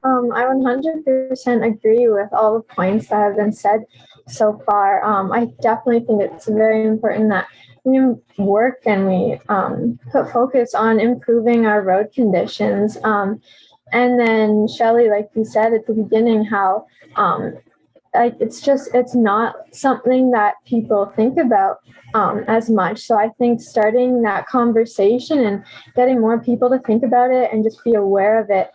I 100% agree with all the points that have been said so far. I definitely think it's very important that we work and we put focus on improving our road conditions. And then, Shelley, like you said at the beginning, how it's not something that people think about as much. So I think starting that conversation and getting more people to think about it and just be aware of it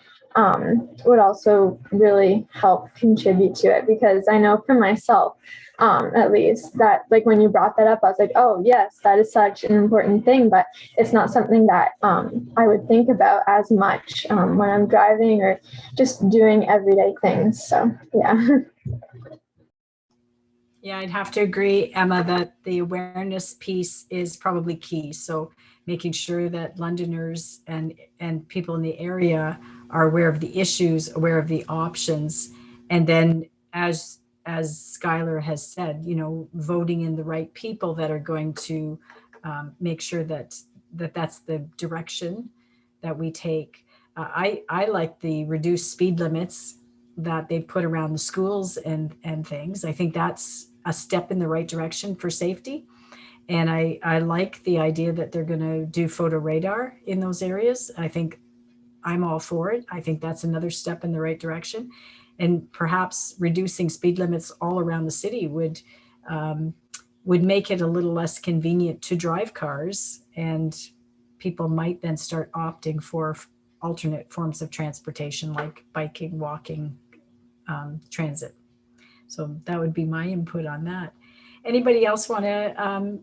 would also really help contribute to it, because I know for myself, at least, that like when you brought that up, I was like, oh yes, that is such an important thing, but it's not something that I would think about as much when I'm driving or just doing everyday things. So yeah. Yeah, I'd have to agree, Emma, that the awareness piece is probably key. So making sure that Londoners and people in the area are aware of the issues, aware of the options, and then as Skylar has said, you know, voting in the right people that are going to make sure that that's the direction that we take. I like the reduced speed limits that they put around the schools and things. I think that's a step in the right direction for safety. And I like the idea that they're going to do photo radar in those areas. I think I'm all for it. I think that's another step in the right direction. And perhaps reducing speed limits all around the city would make it a little less convenient to drive cars, and people might then start opting for alternate forms of transportation like biking, walking, transit. So that would be my input on that. Anybody else want to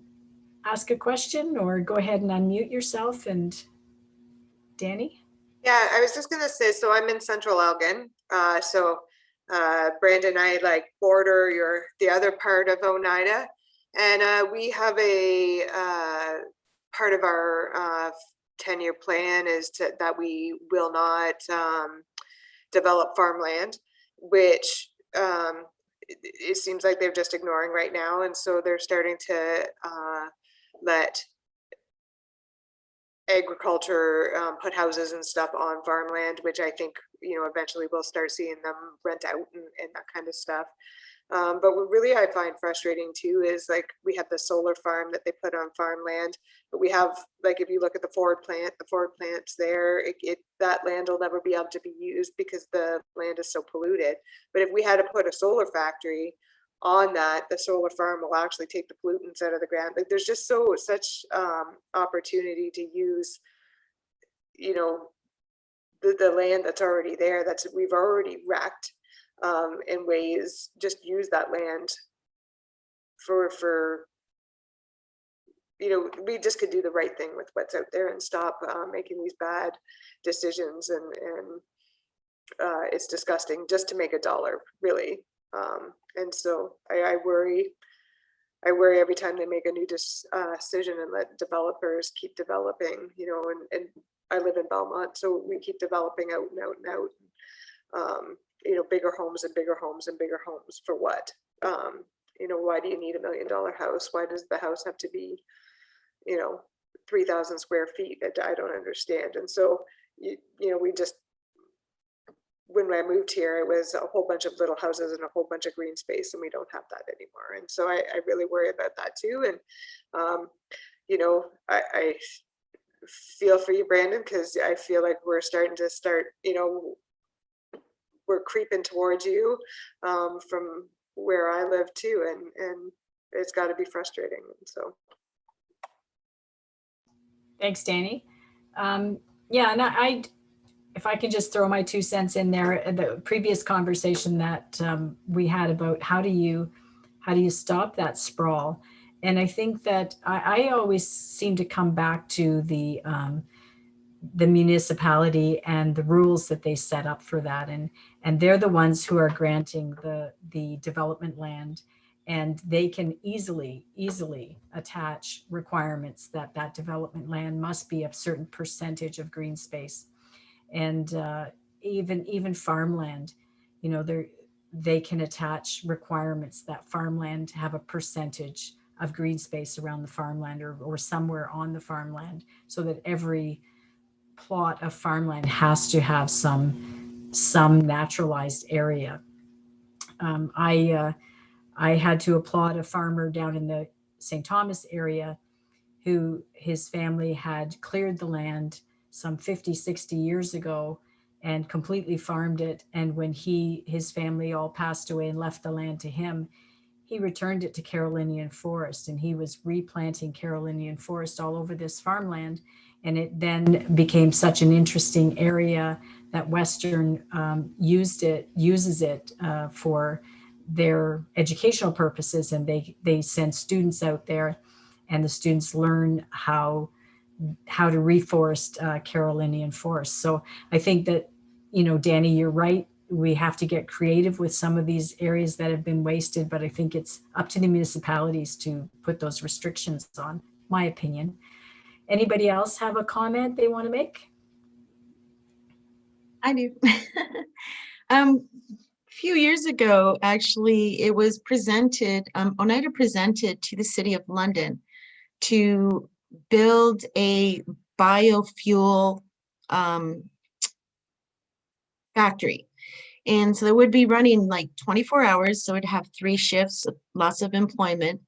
ask a question or go ahead and unmute yourself? And Danny? Yeah, I was just going to say, so I'm in Central Elgin. Brandon and I like border the other part of Oneida. And we have a part of our 10-year plan is that we will not develop farmland, which it seems like they're just ignoring right now. And so they're starting to let agriculture put houses and stuff on farmland, which I think, you know, eventually we'll start seeing them rent out and that kind of stuff. But what really I find frustrating too is like we have the solar farm that they put on farmland, but we have, like, if you look at the Ford plant's there, that land will never be able to be used because the land is so polluted. But if we had to put a solar factory on that, the solar farm will actually take the pollutants out of the ground. Like there's just such opportunity to use, you know, the land that's already there, we've already wrecked in ways. Just use that land for you know, we just could do the right thing with what's out there and stop making these bad decisions. And it's disgusting just to make a dollar, really. And so I worry every time they make a new decision and let developers keep developing, you know, and I live in Belmont, so we keep developing out and out and out. You know, bigger homes and bigger homes and bigger homes for what? You know, why do you need $1 million house? Why does the house have to be, you know, 3,000 square feet? I don't understand. And so, you know, when I moved here, it was a whole bunch of little houses and a whole bunch of green space, and we don't have that anymore. And so I really worry about that too. And, you know, I feel for you, Brandon, because I feel like we're you know, we're creeping towards you from where I live too. And it's got to be frustrating. And so. Thanks, Danny. Yeah, and if I can just throw my 2 cents in there, the previous conversation that we had about how do you stop that sprawl? And I think that I always seem to come back to the municipality and the rules that they set up for that. And they're the ones who are granting the development land, and they can easily attach requirements that development land must be a certain percentage of green space. And even farmland, you know, they can attach requirements that farmland have a percentage of green space around the farmland or somewhere on the farmland, so that every plot of farmland has to have some some naturalized area. I had to applaud a farmer down in the St. Thomas area who his family had cleared the land some 50, 60 years ago and completely farmed it. And when his family all passed away and left the land to him, he returned it to Carolinian forest, and he was replanting Carolinian forest all over this farmland. And it then became such an interesting area that Western uses it for their educational purposes, and they send students out there, and the students learn how to reforest Carolinian forests. So I think that, Danny, you're right. We have to get creative with some of these areas that have been wasted, but I think it's up to the municipalities to put those restrictions on, my opinion. Anybody else have a comment they want to make? I do. A few years ago, actually, it was presented, Oneida presented to the City of London to build a biofuel factory. And so it would be running like 24 hours. So it'd have 3 shifts, lots of employment.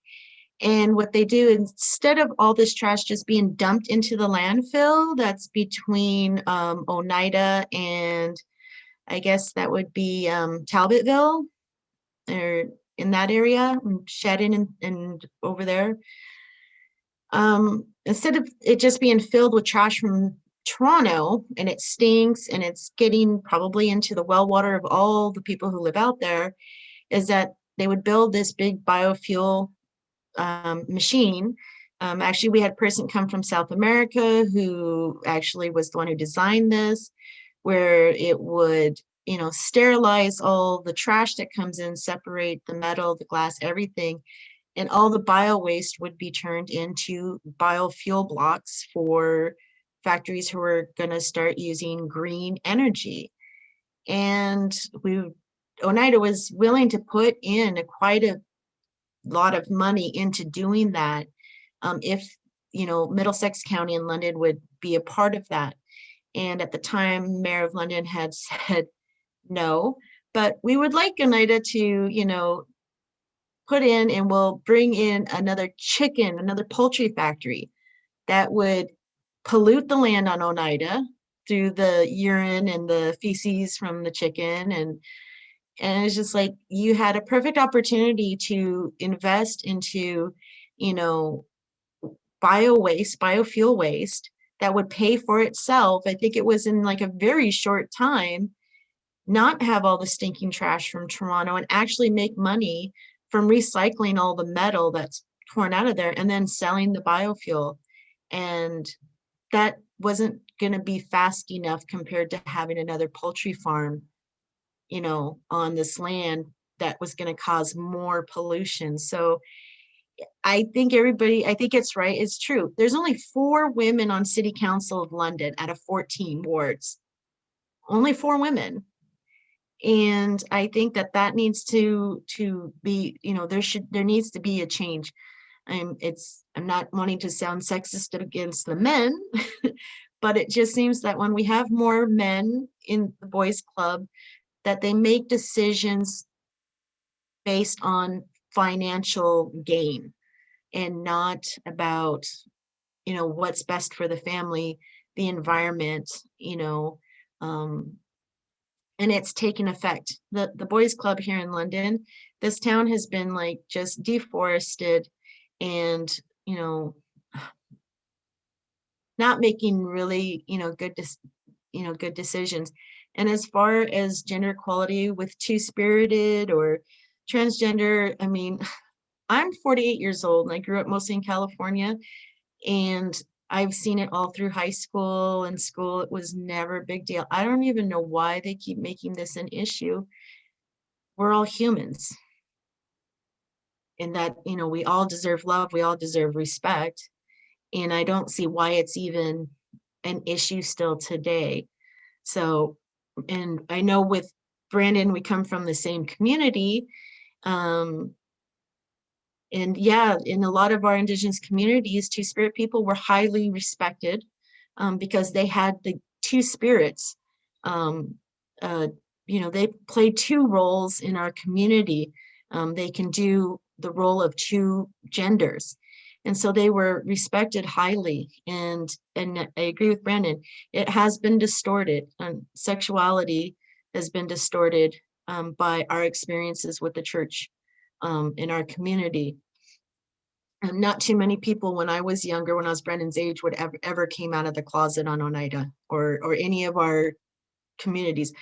And what they do, instead of all this trash just being dumped into the landfill that's between Oneida and I guess that would be Talbotville, or in that area, Shedden and over there. Instead of it just being filled with trash from Toronto and it stinks and it's getting probably into the well water of all the people who live out there, is that they would build this big biofuel machine. Actually, we had a person come from South America who actually was the one who designed this, where it would, sterilize all the trash that comes in, separate the metal, the glass, everything, and all the bio waste would be turned into biofuel blocks for factories who are going to start using green energy. And Oneida was willing to put in quite a lot of money into doing that, if Middlesex County and London would be a part of that. And at the time, Mayor of London had said no, but we would like Oneida to put in, and we'll bring in another poultry factory that would pollute the land on Oneida through the urine and the feces from the chicken. And it's just like, you had a perfect opportunity to invest into, biofuel waste that would pay for itself. I think it was in like a very short time, not have all the stinking trash from Toronto and actually make money from recycling all the metal that's torn out of there and then selling the biofuel. And that wasn't going to be fast enough compared to having another poultry farm, on this land that was going to cause more pollution. So I think it's right. It's true. There's only 4 women on City Council of London out of 14 wards. Only 4 women. And I think that needs to be, there needs to be a change. I'm not wanting to sound sexist against the men, but it just seems that when we have more men in the boys club, that they make decisions based on financial gain and not about, what's best for the family, the environment, and it's taken effect. The boys club here in London, this town has been like just deforested and, not making really, good decisions. And as far as gender equality with two-spirited or transgender, I mean, I'm 48 years old and I grew up mostly in California, and I've seen it all through high school and school. It was never a big deal. I don't even know why they keep making this an issue. We're all humans. And that, we all deserve love. We all deserve respect. And I don't see why it's even an issue still today. So, and I know with Brandon, we come from the same community. And yeah, in a lot of our Indigenous communities, Two-Spirit people were highly respected, because they had the two spirits. they play two roles in our community. They can do the role of two genders. And so they were respected highly. And I agree with Brandon, it has been distorted. Sexuality has been distorted by our experiences with the church in our community. And not too many people when I was younger, when I was Brandon's age, would ever came out of the closet on Oneida or any of our communities.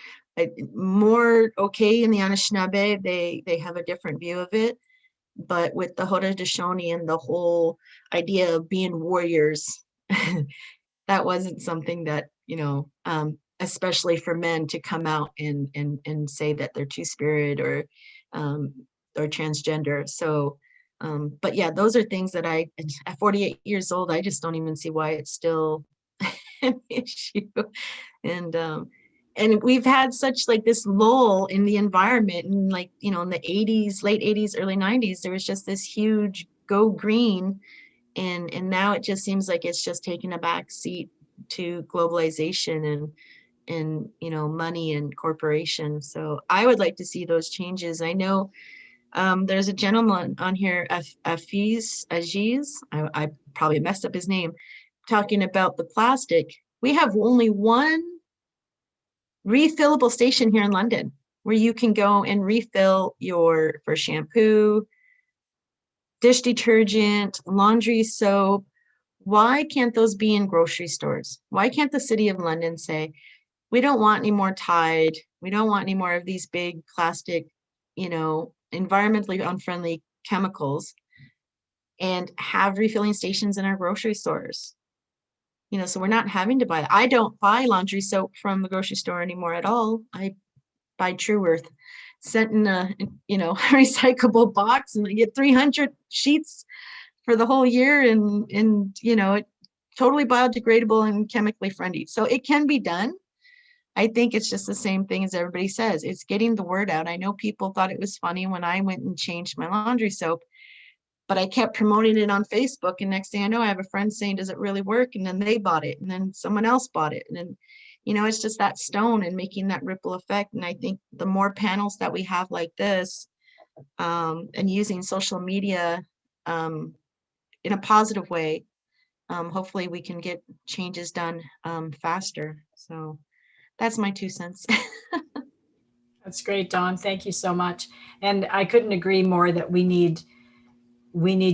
More okay in the Anishinaabe, they have a different view of it. But with the Haudenosaunee and the whole idea of being warriors, that wasn't something that, especially for men to come out and say that they're two-spirit or transgender. So, but yeah, those are things that at 48 years old, I just don't even see why it's still an issue. And we've had such like this lull in the environment, and like, in the 80s, late 80s, early 90s, there was just this huge go green. And now it just seems like it's just taking a back seat to globalization and money and corporation. So I would like to see those changes. I know there's a gentleman on here, Aziz, I probably messed up his name, talking about the plastic. We have only one refillable station here in London where you can go and refill for shampoo, dish detergent, laundry soap. Why can't those be in grocery stores? Why can't the City of London say, we don't want any more Tide, we don't want any more of these big plastic, environmentally unfriendly chemicals, and have refilling stations in our grocery stores? So we're not having to buy it. I don't buy laundry soap from the grocery store anymore at all. I buy True Earth sent in a recyclable box, and I get 300 sheets for the whole year, and it totally biodegradable and chemically friendly. So it can be done. I think it's just the same thing as everybody says. It's getting the word out. I know people thought it was funny when I went and changed my laundry soap, but I kept promoting it on Facebook, and next thing I know, I have a friend saying, does it really work? And then they bought it, and then someone else bought it. And then, it's just that stone and making that ripple effect. And I think the more panels that we have like this, and using social media in a positive way, hopefully we can get changes done faster. So that's my 2 cents. That's great, Dawn. Thank you so much. And I couldn't agree more that we need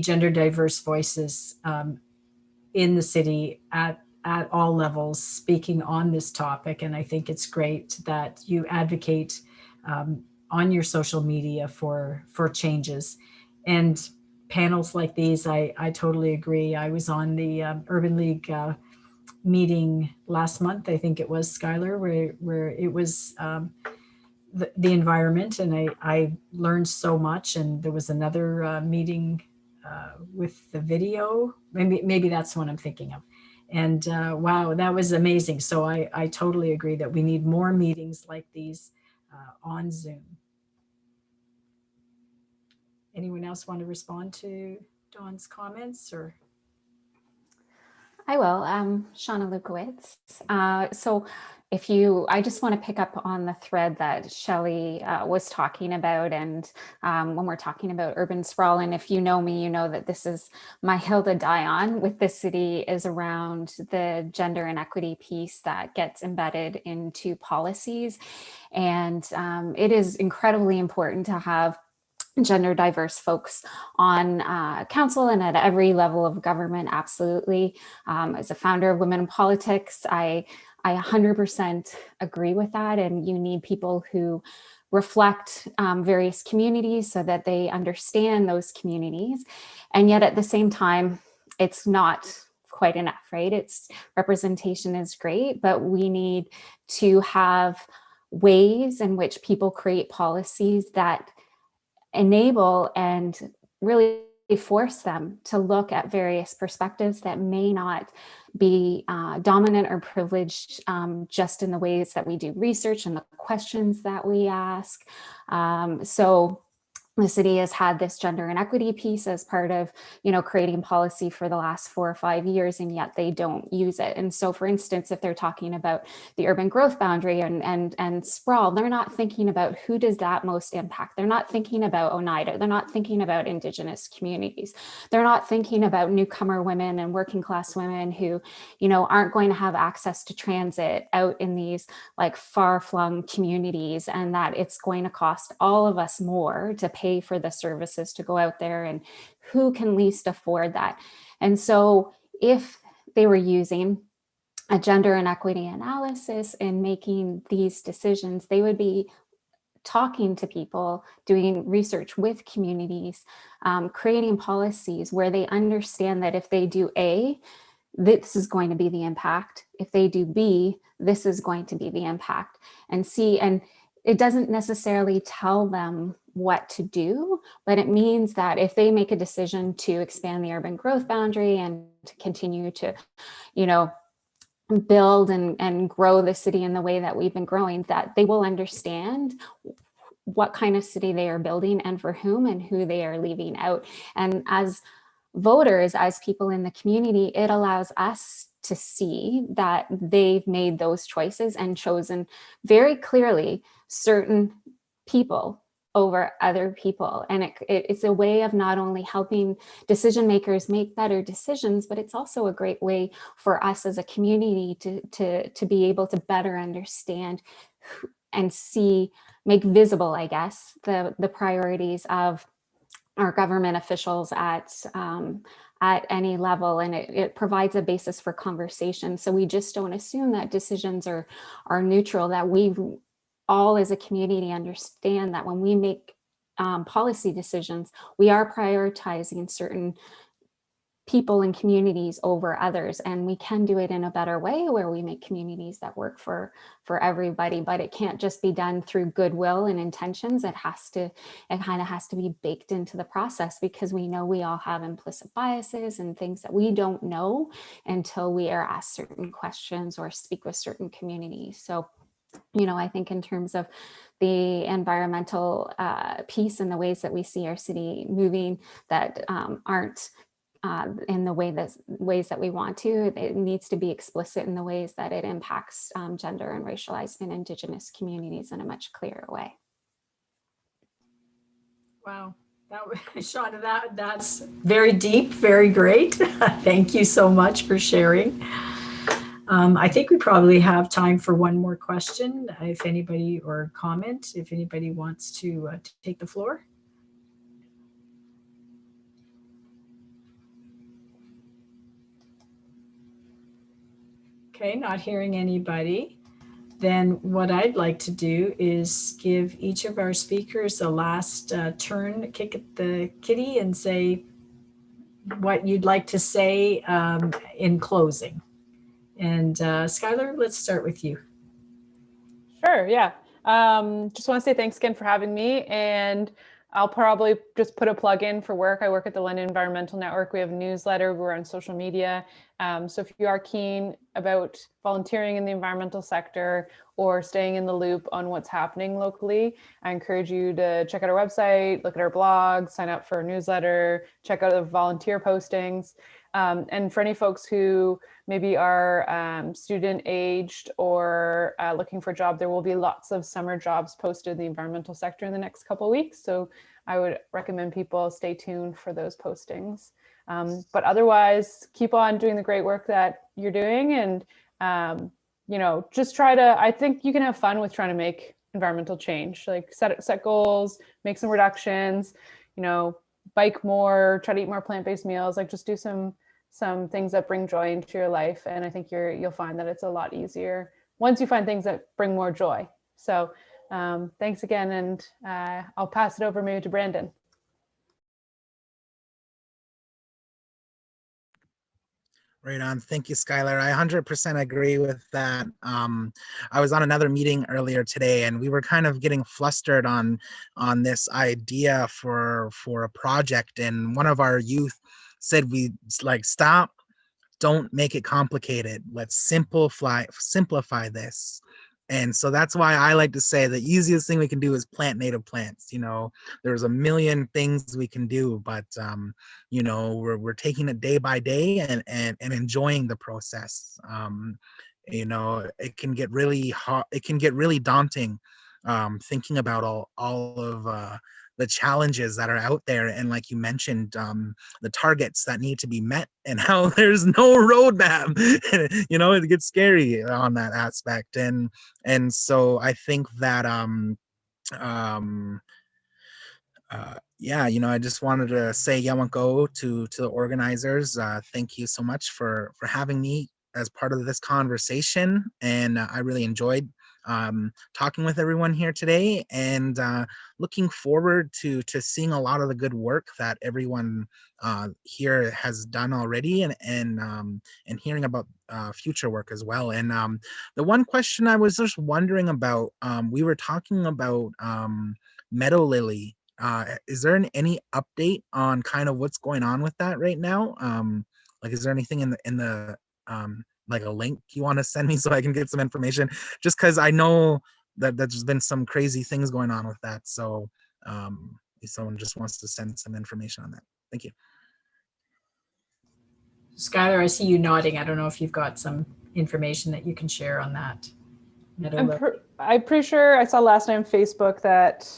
gender diverse voices in the city at all levels speaking on this topic. And I think it's great that you advocate on your social media for changes. And panels like these, I totally agree. I was on the Urban League meeting last month, I think it was, Skylar, where it was the environment, and I learned so much. And there was another meeting with the video. Maybe that's what I'm thinking of. And wow, that was amazing. So I totally agree that we need more meetings like these on Zoom. Anyone else want to respond to Dawn's comments? Or I will. Shauna Lukowitz. So I just want to pick up on the thread that Shelley was talking about. And when we're talking about urban sprawl, and if you know me, you know that this is my hill to die on with the city, is around the gender inequity piece that gets embedded into policies. And it is incredibly important to have gender diverse folks on council and at every level of government. Absolutely. As a founder of Women in Politics, I 100% agree with that. And you need people who reflect various communities so that they understand those communities. And yet at the same time, it's not quite enough, right? It's representation is great, but we need to have ways in which people create policies that enable and really force them to look at various perspectives that may not be dominant or privileged just in the ways that we do research and the questions that we ask. So the city has had this gender inequity piece as part of, creating policy for the last 4 or 5 years, and yet they don't use it. And so, for instance, if they're talking about the urban growth boundary and sprawl, they're not thinking about who does that most impact. They're not thinking about Oneida. They're not thinking about Indigenous communities. They're not thinking about newcomer women and working class women who, aren't going to have access to transit out in these like far-flung communities, and that it's going to cost all of us more to pay for the services to go out there, and who can least afford that. And so if they were using a gender inequity analysis in making these decisions, they would be talking to people, doing research with communities, creating policies where they understand that if they do A, this is going to be the impact. If they do B, this is going to be the impact. And C, and it doesn't necessarily tell them what to do, but it means that if they make a decision to expand the urban growth boundary and to continue to, build and grow the city in the way that we've been growing, that they will understand what kind of city they are building and for whom and who they are leaving out. And as voters, as people in the community, it allows us to see that they've made those choices and chosen very clearly certain people over other people. And it's a way of not only helping decision makers make better decisions, but it's also a great way for us as a community to be able to better understand and see, make visible, I guess, the priorities of our government officials at any level, and it provides a basis for conversation. So we just don't assume that decisions are neutral, that we all as a community understand that when we make policy decisions, we are prioritizing certain people and communities over others, and we can do it in a better way where we make communities that work for everybody. But it can't just be done through goodwill and intentions. It kind of has to be baked into the process, because we know we all have implicit biases and things that we don't know until we are asked certain questions or speak with certain communities. So I think in terms of the environmental piece and the ways that we see our city moving that aren't in the ways that we want to, it needs to be explicit in the ways that it impacts gender and racialized and Indigenous communities in a much clearer way. Wow. Shauna, that's very deep, very great. Thank you so much for sharing. I think we probably have time for one more question, if anybody, or comment, if anybody wants to take the floor. Okay, not hearing anybody. Then what I'd like to do is give each of our speakers a last turn, kick at the kitty, and say what you'd like to say in closing. And Skylar, let's start with you. Sure, yeah. Just want to say thanks again for having me, and I'll probably just put a plug in for work. I work at the London Environmental Network. We have a newsletter. We're on social media. So if you are keen about volunteering in the environmental sector or staying in the loop on what's happening locally, I encourage you to check out our website, look at our blog, sign up for a newsletter, check out the volunteer postings. And for any folks who maybe are student aged or looking for a job, there will be lots of summer jobs posted in the environmental sector in the next couple of weeks. So I would recommend people stay tuned for those postings. But otherwise, keep on doing the great work that you're doing, and just try to, I think you can have fun with trying to make environmental change, like set goals, make some reductions, bike more, try to eat more plant-based meals, like just do some things that bring joy into your life. And I think you'll find that it's a lot easier once you find things that bring more joy. So thanks again, and I'll pass it over maybe to Brandon. Right on. Thank you, Skylar. I 100% agree with that. I was on another meeting earlier today, and we were kind of getting flustered on this idea for a project. And one of our youth said, stop, don't make it complicated. Let's simplify this. And so that's why I like to say the easiest thing we can do is plant native plants. There's a million things we can do, but we're taking it day by day and enjoying the process. It can get really hard, it can get really daunting, thinking about all of the challenges that are out there, and like you mentioned, the targets that need to be met, and how there's no roadmap. It gets scary on that aspect, and so I think that I just wanted to say yawanko to the organizers. Thank you so much for having me as part of this conversation, and I really enjoyed talking with everyone here today, and looking forward to seeing a lot of the good work that everyone here has done already, and hearing about future work as well. And the one question I was just wondering about, we were talking about meadow lily. Is there any update on kind of what's going on with that right now? Is there anything in the like a link you want to send me so I can get some information? Just because I know that there's been some crazy things going on with that. So if someone just wants to send some information on that. Thank you. Skylar, I see you nodding. I don't know if you've got some information that you can share on that. I'm pretty sure I saw last night on Facebook that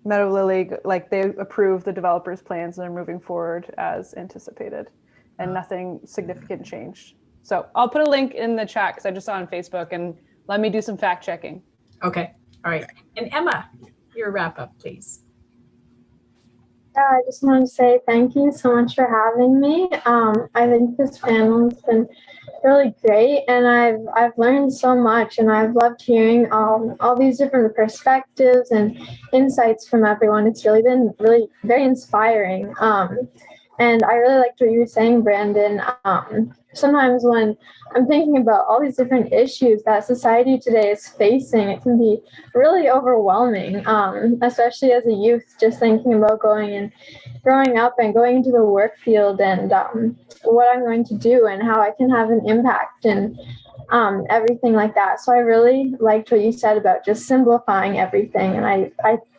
Meadow Lily, they approved the developers' plans and are moving forward as anticipated, and nothing significant changed. So I'll put a link in the chat because I just saw it on Facebook, and let me do some fact checking. Okay. All right. And Emma, your wrap up, please. I just want to say thank you so much for having me. I think this panel has been really great, and I've learned so much, and I've loved hearing all these different perspectives and insights from everyone. It's really been very inspiring. And I really liked what you were saying, Brandon. Sometimes when I'm thinking about all these different issues that society today is facing, it can be really overwhelming, especially as a youth, just thinking about growing up and going into the work field, and what I'm going to do and how I can have an impact, and everything like that. So I really liked what you said about just simplifying everything. And I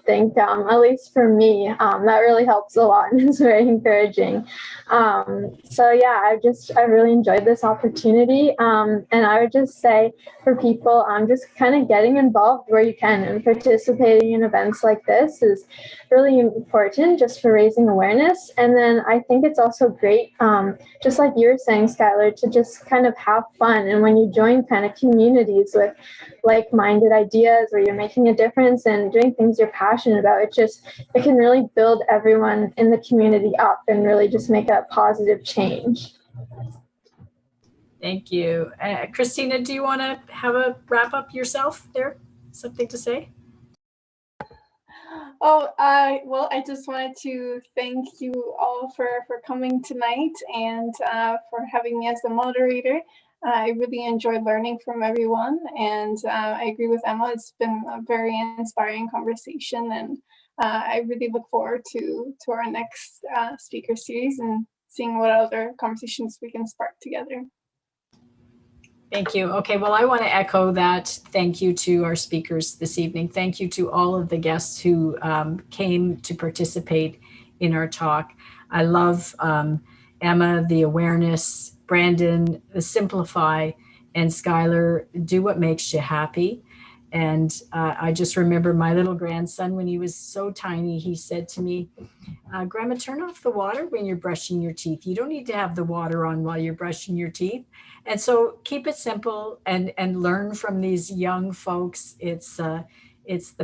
think, at least for me, that really helps a lot and it's very encouraging. So yeah, I really enjoyed this opportunity. And I would just say for people, just kind of getting involved where you can, and participating in events like this is really important just for raising awareness. And then I think it's also great, just like you were saying, Skylar, to just kind of have fun. And when you join kind of communities with like-minded ideas, where you're making a difference and doing things you're passionate about, it can really build everyone in the community up and really just make a positive change. Thank you. Christina, do you want to have a wrap up yourself there? Something to say? Well, I just wanted to thank you all for coming tonight, and for having me as the moderator. I really enjoyed learning from everyone, and I agree with Emma. It's been a very inspiring conversation, and I really look forward to our next speaker series and seeing what other conversations we can spark together. Thank you. Okay, well, I want to echo that. Thank you to our speakers this evening. Thank you to all of the guests who came to participate in our talk. I love Emma, the awareness, Brandon, the simplify, and Skylar, do what makes you happy. And I just remember my little grandson, when he was so tiny, he said to me, Grandma, turn off the water when you're brushing your teeth. You don't need to have the water on while you're brushing your teeth. And so keep it simple and learn from these young folks. It's the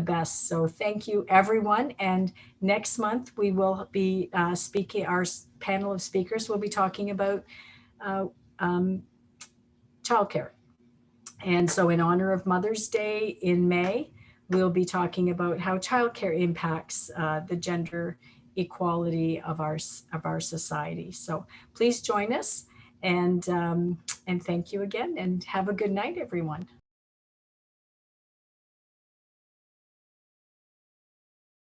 best. So thank you, everyone. And next month we will be speaking, our panel of speakers will be talking about childcare. And so in honor of Mother's Day in May, we'll be talking about how childcare impacts the gender equality of our society. So please join us, and thank you again, and have a good night, everyone.